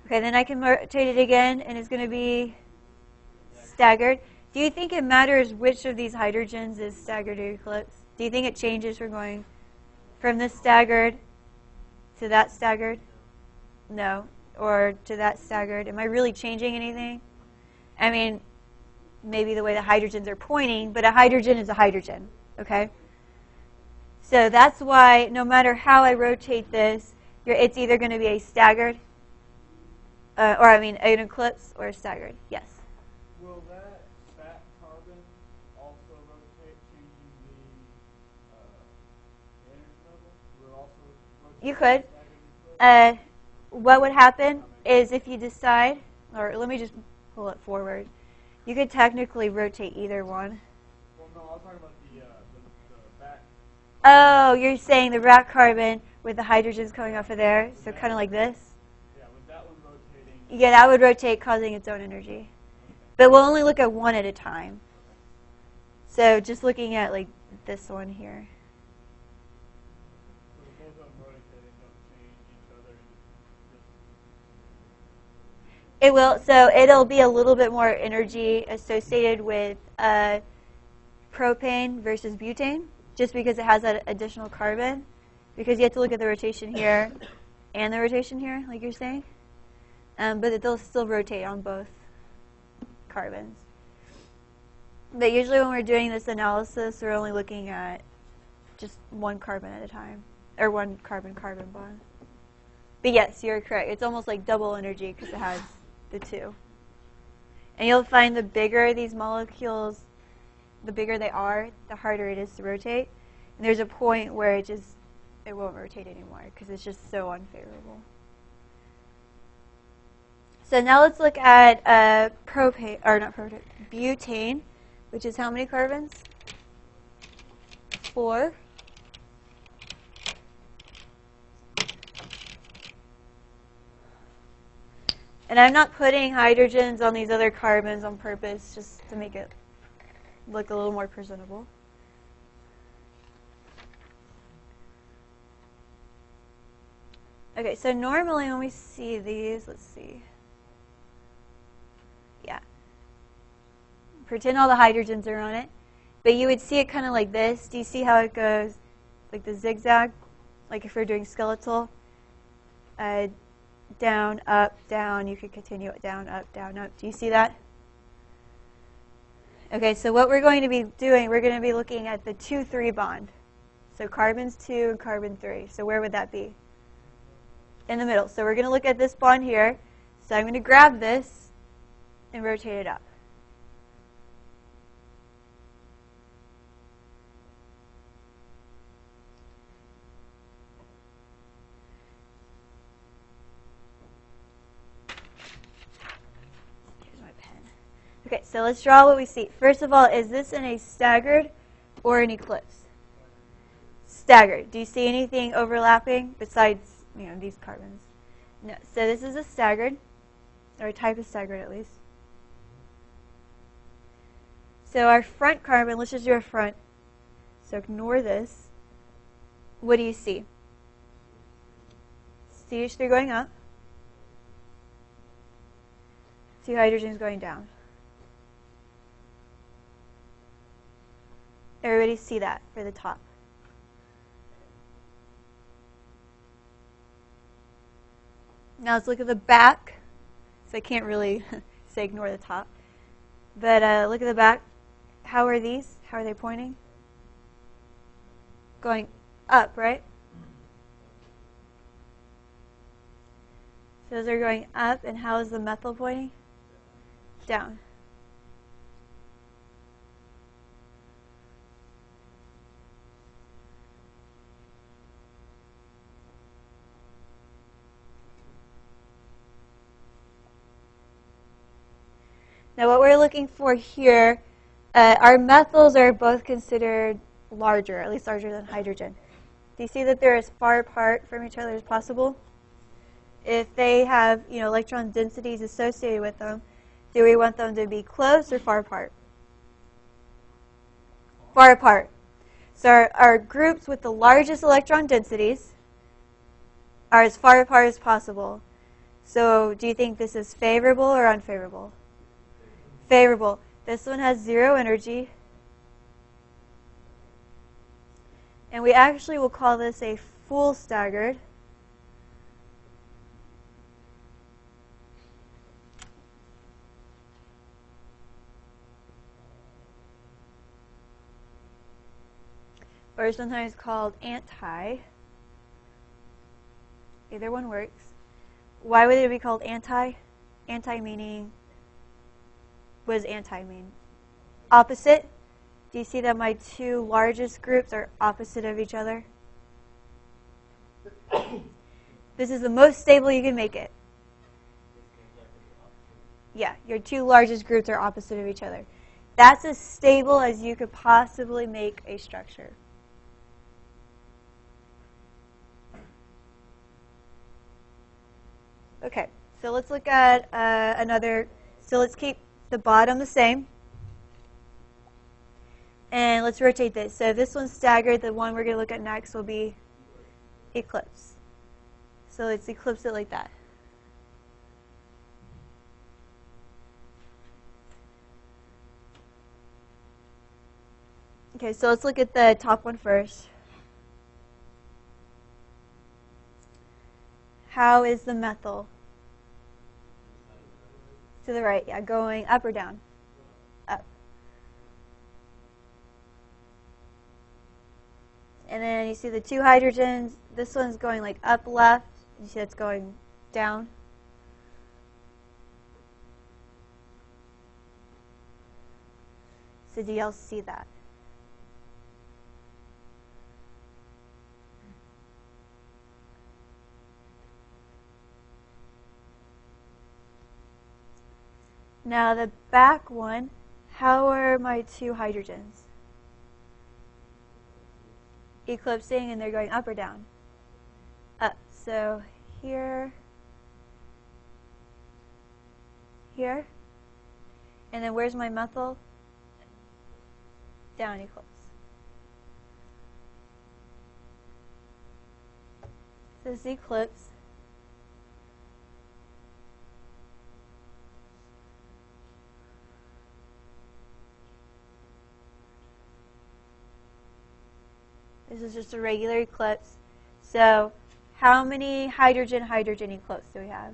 Speaker 1: Okay, then I can rotate it again, and it's going to be staggered. Do you think it matters which of these hydrogens is staggered or eclipsed? Do you think it changes from going from this staggered to that staggered? No. Or to that staggered? Am I really changing anything? I mean, maybe the way the hydrogens are pointing, but a hydrogen is a hydrogen, okay? So that's why no matter how I rotate this, it's either going to be a staggered, an eclipse or a staggered. Yes?
Speaker 3: Will that carbon also rotate, changing the energy level? Will it also rotate?
Speaker 1: You could. What would happen is if you decide, or let me just pull it forward, you could technically rotate either one.
Speaker 3: Well, no, I was talking about the back.
Speaker 1: Oh, you're saying the rack carbon with the hydrogens coming off of there, so kind of like this?
Speaker 3: Yeah, with that one rotating.
Speaker 1: Yeah, that would rotate, causing its own energy. But we'll only look at one at a time. So just looking at like this one here.
Speaker 3: So both of them rotating don't change each other.
Speaker 1: It will. So it'll be a little bit more energy associated with propane versus butane, just because it has that additional carbon. Because you have to look at the rotation here and the rotation here, like you're saying. But they'll still rotate on both carbons. But usually when we're doing this analysis, we're only looking at just one carbon at a time, or one carbon-carbon bond. But yes, you're correct. It's almost like double energy because it has the two. And you'll find the bigger these molecules, the bigger they are, the harder it is to rotate. And there's a point where it won't rotate anymore because it's just so unfavorable. So now let's look at butane, which is how many carbons? 4. And I'm not putting hydrogens on these other carbons on purpose, just to make it look a little more presentable. Okay, so normally when we see these, let's see. Yeah. Pretend all the hydrogens are on it. But you would see it kind of like this. Do you see how it goes? Like the zigzag? Like if we're doing skeletal. Down, up, down. You could continue it down, up, down, up. Do you see that? Okay, so what we're going to be doing, we're going to be looking at the 2-3 bond. So carbons 2 and carbon 3. So where would that be? In the middle. So we're going to look at this bond here. So I'm going to grab this and rotate it up. Here's my pen. Okay, so let's draw what we see. First of all, is this in a staggered or an eclipse? Staggered. Do you see anything overlapping besides, these carbons? No. So this is a staggered, or a type of staggered at least. So our front carbon, let's just do our front. So ignore this. What do you see? CH3 going up. 2 hydrogens going down. Everybody see that for the top. Now let's look at the back. So I can't really say ignore the top. But look at the back. How are these? How are they pointing? Going up, right? So those are going up, and how is the methyl pointing? Down. Now what we're looking for here, our methyls are both considered larger, at least larger than hydrogen. Do you see that they're as far apart from each other as possible? If they have, electron densities associated with them, do we want them to be close or far apart? Far apart. So our groups with the largest electron densities are as far apart as possible. So do you think this is favorable or unfavorable? Favorable. This one has 0 energy. And we actually will call this a full staggered. Or sometimes called anti. Either one works. Why would it be called anti? Anti meaning, what does anti mean? Opposite. Do you see that my 2 largest groups are opposite of each other? This is the most stable you can make it. Yeah, your 2 largest groups are opposite of each other. That's as stable as you could possibly make a structure. Okay, so let's look at another. So let's keep the bottom the same. And let's rotate this. So this one's staggered. The one we're going to look at next will be eclipse. So let's eclipse it like that. Okay, so let's look at the top one first. How is the methyl? To the right, yeah, going up or down? Up. And then you see the 2 hydrogens. This one's going like up left. You see it's going down. So do y'all see that? Now the back one, how are my 2 hydrogens? Eclipsing, and they're going up or down? Up. So here, here, and then where's my methyl? Down eclipse. So this is eclipse. This is just a regular eclipse. So how many hydrogen eclipse do we have?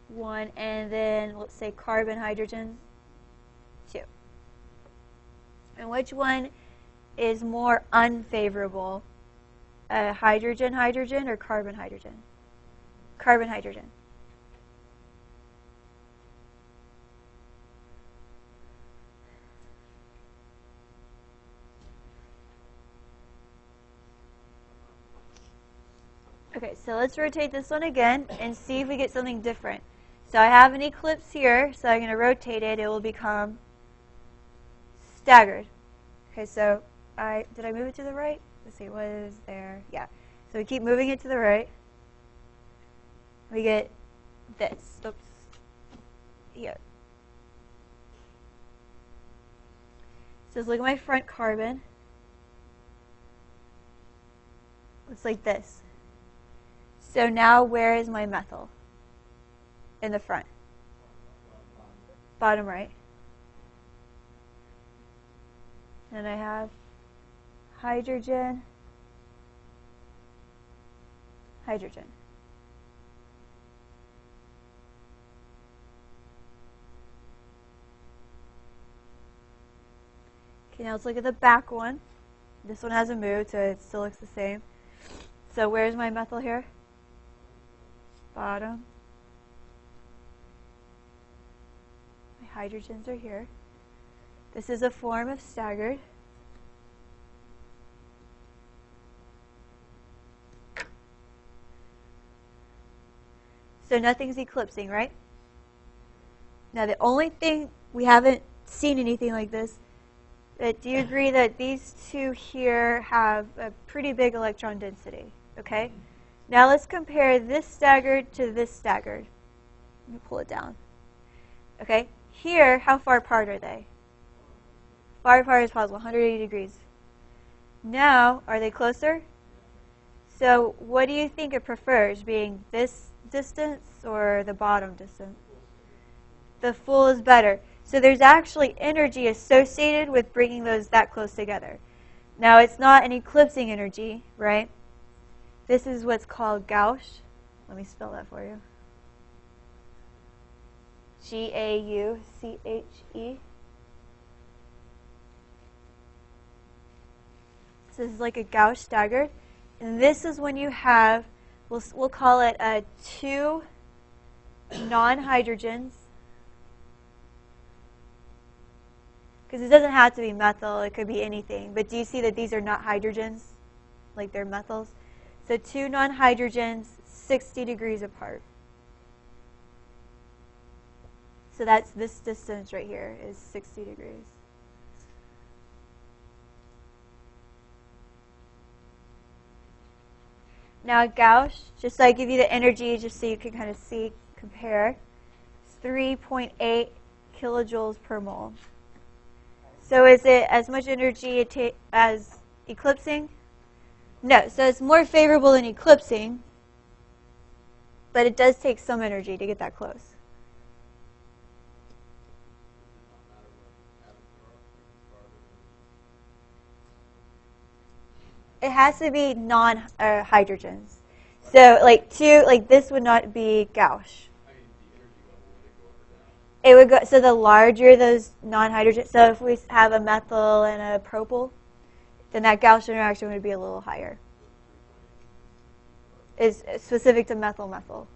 Speaker 1: 1, and then let's say carbon hydrogen, 2. And which one is more unfavorable? Hydrogen or carbon hydrogen? Carbon hydrogen. Okay, so let's rotate this one again and see if we get something different. So I have an eclipse here, so I'm going to rotate it. It will become staggered. Okay, so did I move it to the right? Let's see, what is there? Yeah. So we keep moving it to the right. We get this. Oops. Here. So let's look at my front carbon. Looks like this. So now where is my methyl? In the front. Bottom right. And I have hydrogen, hydrogen. Okay, now let's look at the back one. This one hasn't moved, so it still looks the same. So where's my methyl here? Bottom. My hydrogens are here. This is a form of staggered. So nothing's eclipsing, right? Now the only thing, we haven't seen anything like this, but do you agree that these 2 here have a pretty big electron density? Okay? Now let's compare this staggered to this staggered. Let me pull it down. Okay? Here, how far apart are they? Far apart as possible, 180 degrees. Now, are they closer? So what do you think it prefers, being this distance or the bottom distance? The full is better. So there's actually energy associated with bringing those that close together. Now, it's not an eclipsing energy, right? This is what's called gauche. Let me spell that for you. Gauche. So this is like a gauche staggered. And this is when you have, we'll call it two non-hydrogens. Because it doesn't have to be methyl, it could be anything. But do you see that these are not hydrogens? Like they're methyls? So two non-hydrogens, 60 degrees apart. So that's this distance right here is 60 degrees. Now gauche, just so I give you the energy, just so you can kind of see, compare, it's 3.8 kilojoules per mole. So is it as much energy as eclipsing? No, so it's more favorable than eclipsing, but it does take some energy to get that close. It has to be non-hydrogens. So like this would not be gauche. It would go, so the larger those non-hydrogen, so if we have a methyl and a propyl, then that gauche interaction would be a little higher. It's specific to methyl-methyl.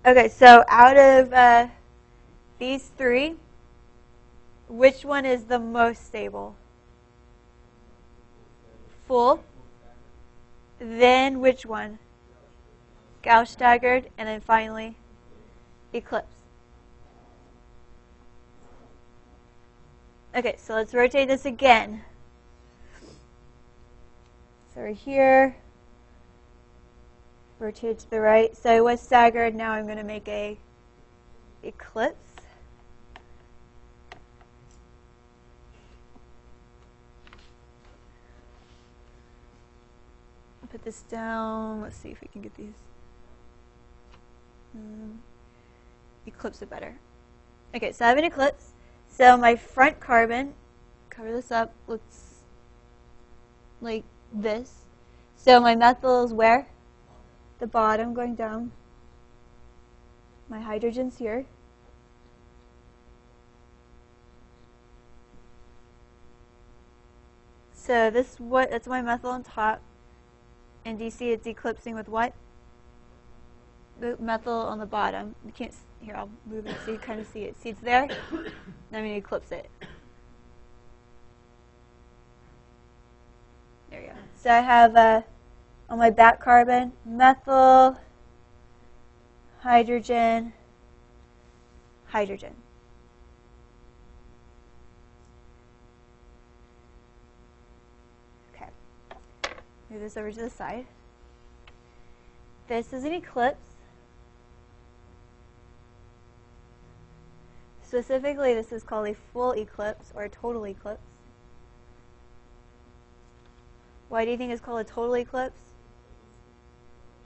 Speaker 1: Okay, so out of these three, which one is the most stable? Full. Then which one? Gauche staggered, and then finally eclipse. Okay, so let's rotate this again. So we're here. Rotate to the right. So it was staggered. Now I'm going to make a eclipse. Put this down. Let's see if we can get these. Eclipse it better. Okay, so I have an eclipse. So my front carbon, cover this up, looks like this. So my methyl is where? The bottom, going down. My hydrogen's here. So that's my methyl on top. And do you see it's eclipsing with what? The methyl on the bottom. You can't. Here, I'll move it so you kind of see it. See, it's there. Now I'm going to eclipse it. There you go. So I have on my back carbon methyl, hydrogen, hydrogen. Okay. Move this over to the side. This is an eclipse. Specifically, this is called a full eclipse or a total eclipse. Why do you think it's called a total eclipse?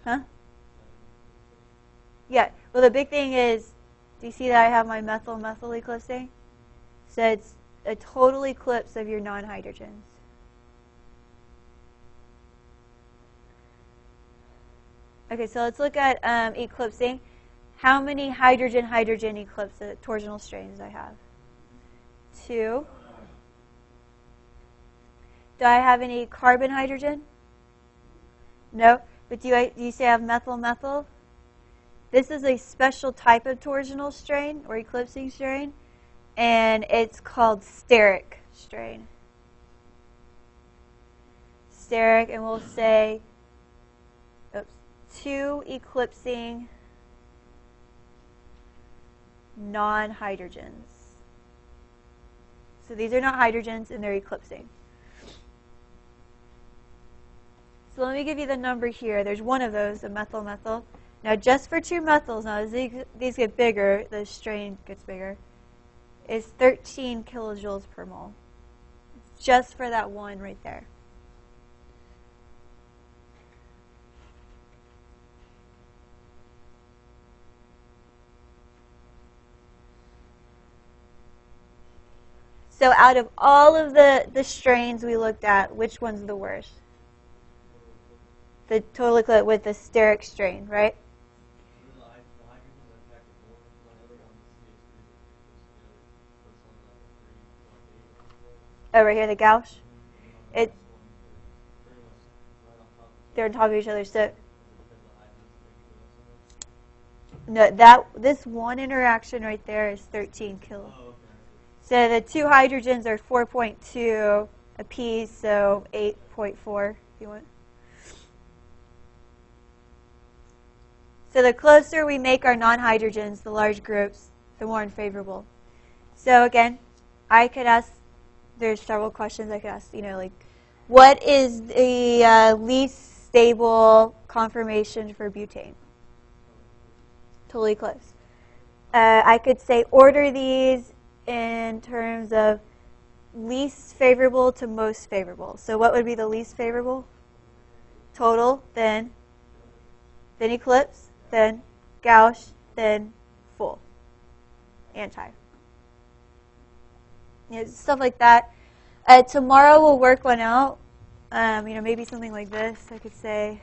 Speaker 1: Huh? Yeah. Well, the big thing is, do you see that I have my methyl-methyl eclipsing? So it's a total eclipse of your non-hydrogens. Okay, so let's look at eclipsing. How many hydrogen-hydrogen eclipse torsional strains do I have? 2. Do I have any carbon-hydrogen? No. But do you say I have methyl-methyl? This is a special type of torsional strain or eclipsing strain, and it's called steric strain. Steric, and we'll say 2 eclipsing non-hydrogens. So these are not hydrogens, and they're eclipsing. So let me give you the number here. There's one of those, a methyl-methyl. Now, just for 2 methyls, now as these get bigger, the strain gets bigger, is 13 kilojoules per mole. Just for that one right there. So out of all of the strains we looked at, which one's the worst? The total eclipse with the steric strain, right? Oh, right here, the gouache. They're on top of each other. So no, this one interaction right there is 13 kilos. So the 2 hydrogens are 4.2 apiece, so 8.4 if you want. So the closer we make our non-hydrogens, the large groups, the more unfavorable. So again, I could ask, there's several questions I could ask, like, what is the least stable conformation for butane? Totally close. I could say order these in terms of least favorable to most favorable. So what would be the least favorable? Total, then eclipse, then gouache, then full, anti. Stuff like that. Tomorrow we'll work one out. Maybe something like this. I could say,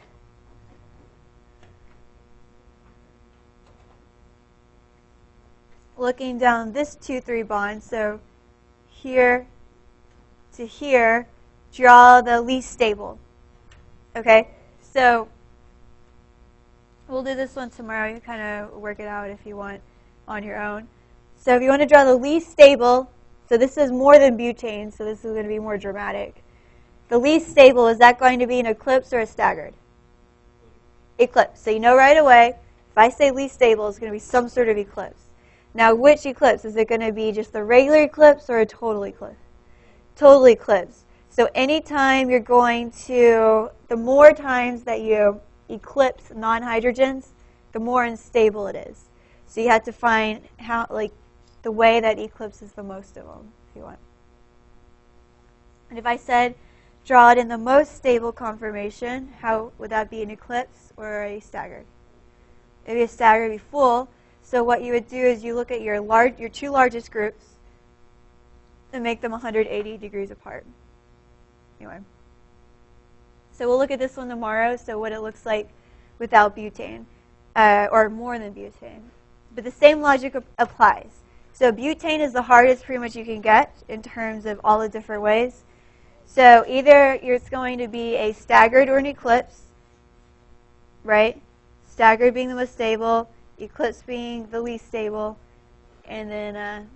Speaker 1: looking down this 2-3 bond, so here to here, draw the least stable. Okay, so we'll do this one tomorrow. You kind of work it out if you want on your own. So if you want to draw the least stable, so this is more than butane, so this is going to be more dramatic. The least stable, is that going to be an eclipse or a staggered? Eclipse. So you know right away, if I say least stable, it's going to be some sort of eclipse. Now, which eclipse? Is it going to be just the regular eclipse or a total eclipse? Total eclipse. So anytime you're going to, the more times that you eclipse non-hydrogens, the more unstable it is. So you have to find how, the way that eclipses the most of them, if you want. And if I said draw it in the most stable conformation, how would that be, an eclipse or a staggered? Maybe a staggered would be full. So what you would do is you look at your 2 largest groups and make them 180 degrees apart. Anyway. So we'll look at this one tomorrow, so what it looks like without butane, or more than butane. But the same logic applies. So butane is the hardest pretty much you can get in terms of all the different ways. So either it's going to be a staggered or an eclipse, right? Staggered being the most stable, eclipse being the least stable, and then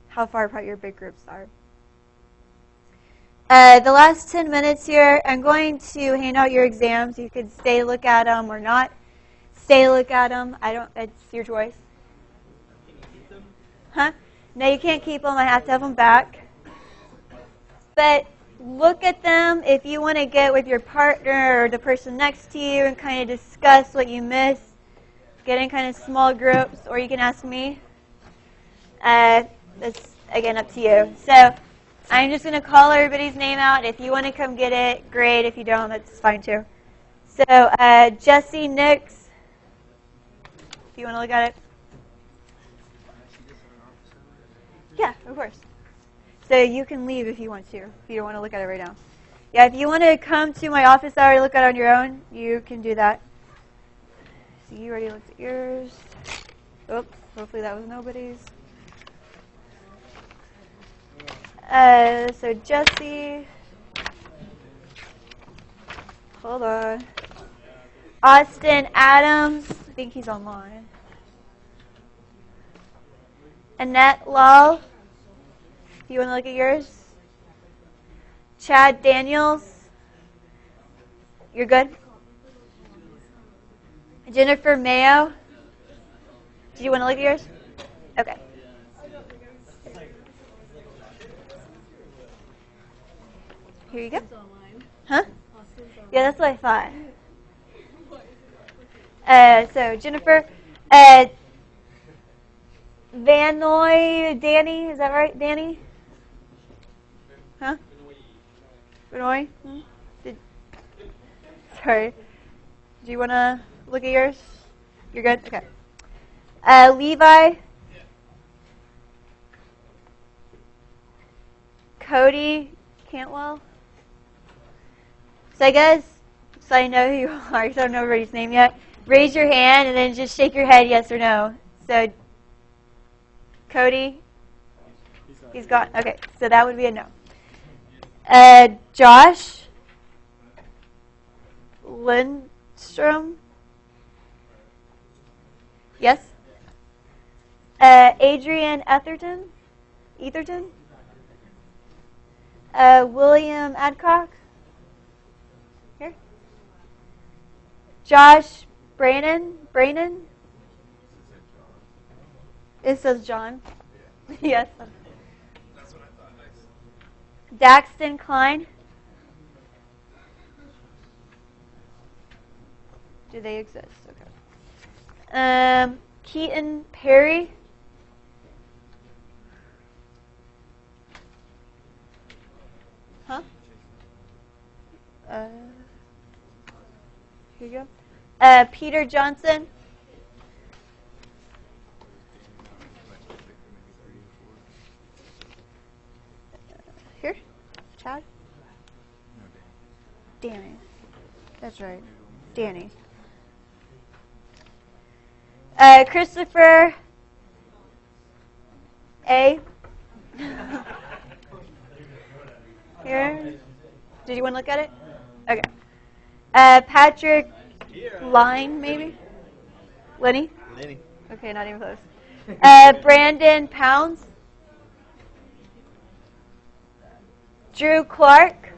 Speaker 1: how far apart your big groups are. The last 10 minutes here, I'm going to hand out your exams. You could stay look at them or not. Stay look at them. It's your choice.
Speaker 2: Can you keep them?
Speaker 1: Huh? No, you can't keep them. I have to have them back. But look at them if you want to get with your partner or the person next to you and kind of discuss what you missed. Get in kind of small groups, or you can ask me. That's, again, up to you. So I'm just going to call everybody's name out. If you want to come get it, great. If you don't, that's fine too. So Jesse Nix, if you want to look at it. Yeah, of course. So you can leave if you want to, if you don't want to look at it right now. Yeah, if you want to come to my office hour to look at it on your own, you can do that. So you already looked at yours. Oops, hopefully that was nobody's. So Jesse, hold on. Austin Adams, I think he's online. Annette Lal, if you want to look at yours. Chad Daniels, you're good? Jennifer Mayo, do you want to look at yours? Okay. Here you go. Huh? Yeah, that's what I thought. So Jennifer, Vanoy, Danny, is that right? Danny? Huh? Vanoy? Sorry. Do you want to look at yours? You're good? Okay. Levi. Cody Cantwell. So I guess, so I know who you are, because I don't know everybody's name yet. Raise your hand and then just shake your head yes or no. So, Cody? He's gone. Okay, so that would be a no. Josh Lindstrom? Yes? Adrian Etherton? William Adcock? Here? Josh Brannon? It says John. Yes.
Speaker 2: That's what I thought. Nice.
Speaker 1: Daxton Klein? Do they exist? Okay. Keaton Perry? Huh? Here you go. Peter Johnson? Here? Chad? Danny. That's right. Danny. Christopher A. Here. Did you want to look at it? Okay. Patrick Line, maybe? Lenny? Okay, not even close. Brandon Pounds? Drew Clark?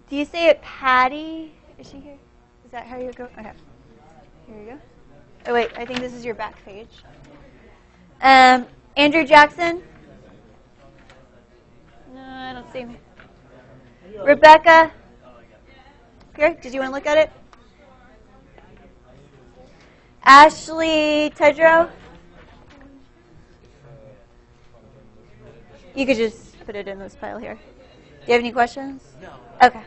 Speaker 1: Do you say it Patty? Is she here? Is that how you go? Okay. Here you go. Oh, wait. I think this is your back page. Andrew Jackson? No, I don't see him. Rebecca? Here, did you want to look at it? Ashley Tedrow? You could just put it in this pile here. Do you have any questions? No. Okay.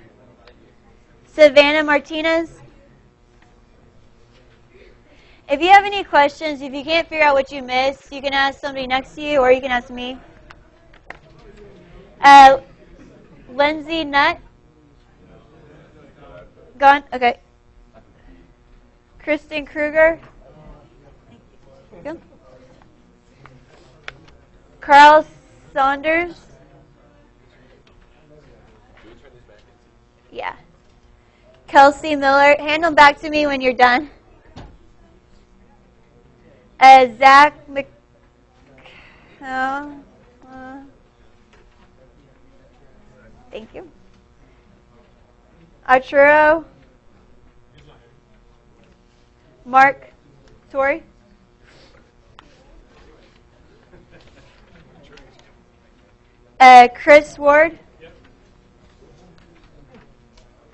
Speaker 1: Savannah Martinez? If you have any questions, if you can't figure out what you missed, you can ask somebody next to you or you can ask me. Lindsay Nutt? Gone? Okay. Kristen Kruger? Go. Carl Saunders? Yeah. Kelsey Miller. Hand them back to me when you're done. Zach thank you. Arturo. Mark Torrey. Chris Ward.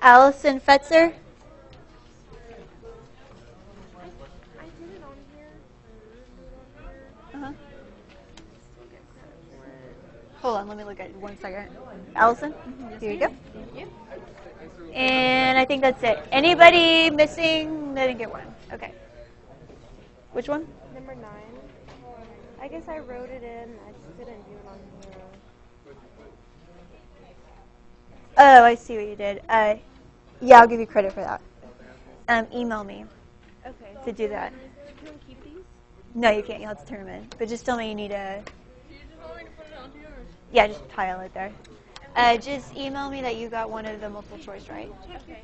Speaker 1: Allison Fetzer. Hold on, let me look at it 1 second. Allison, here you go. Thank you. And I think that's it. Anybody missing? They didn't get one. Okay. Which one?
Speaker 4: Number 9. I guess I wrote it in. I just didn't do it on here.
Speaker 1: Oh, I see what you did. Yeah, I'll give you credit for that. Email me to do that.
Speaker 4: Can we keep these?
Speaker 1: No, you can't. You'll have to turn them in. But just tell me you need a...
Speaker 4: Do you just want me to put it on here?
Speaker 1: Yeah, just tile it there. Just email me that you got one of the multiple choice right.
Speaker 4: Okay.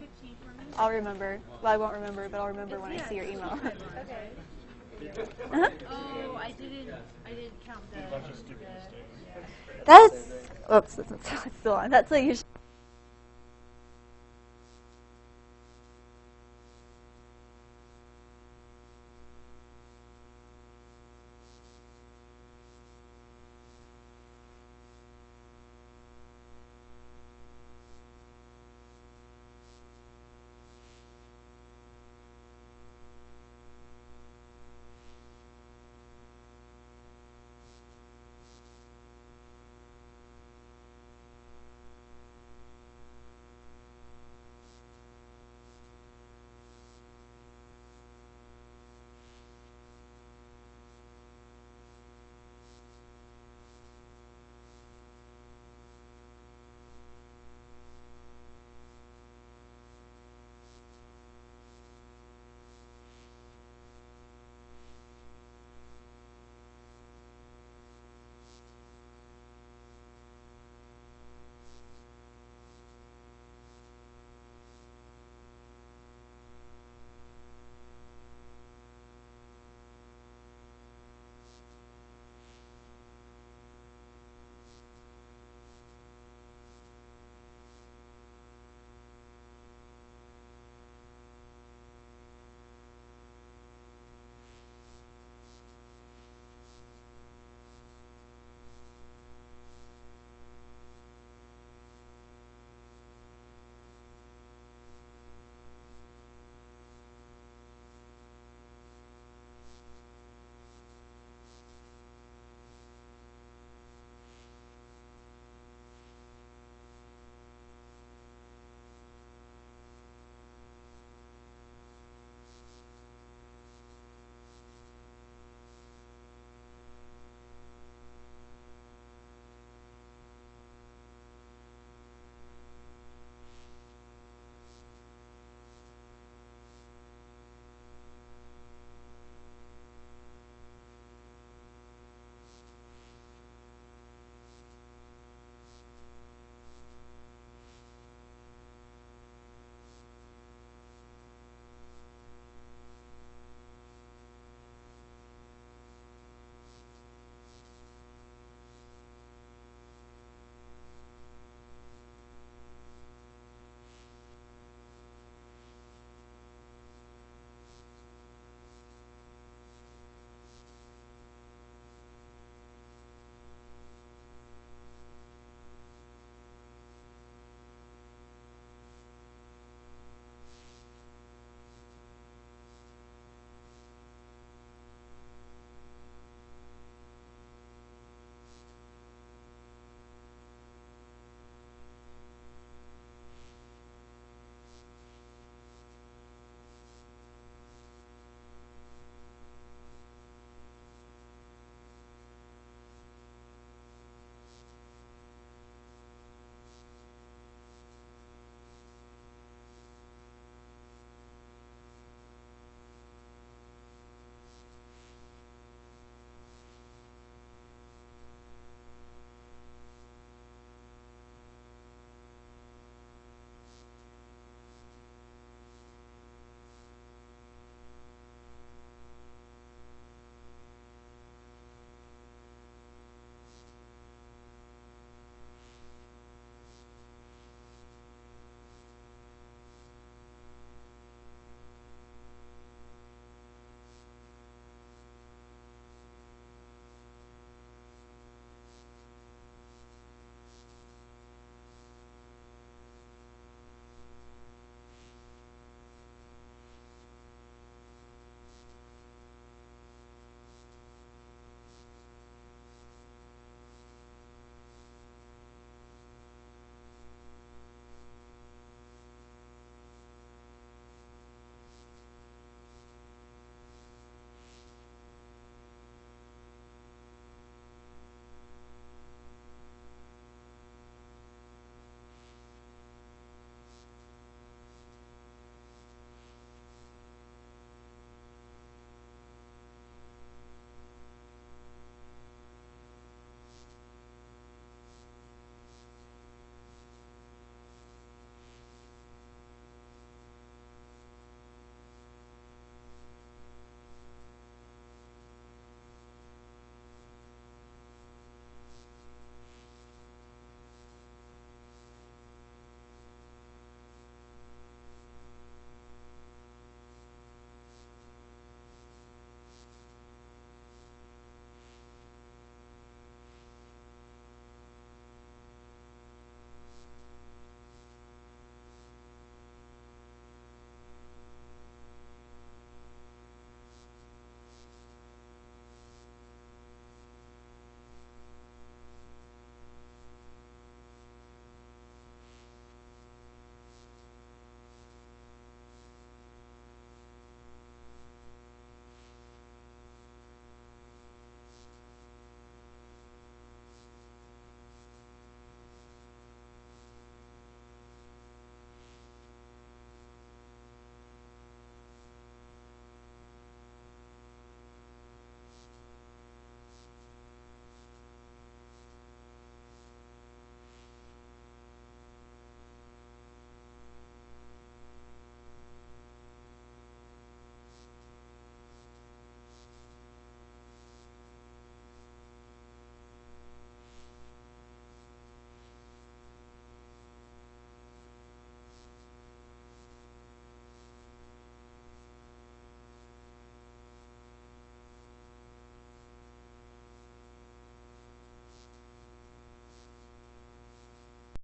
Speaker 1: I'll remember. Well, I won't remember, but I'll remember when I see your email.
Speaker 4: Okay.
Speaker 1: Uh-huh.
Speaker 4: Oh, I didn't count the...
Speaker 1: That's... Oops, that's still on. That's what you should...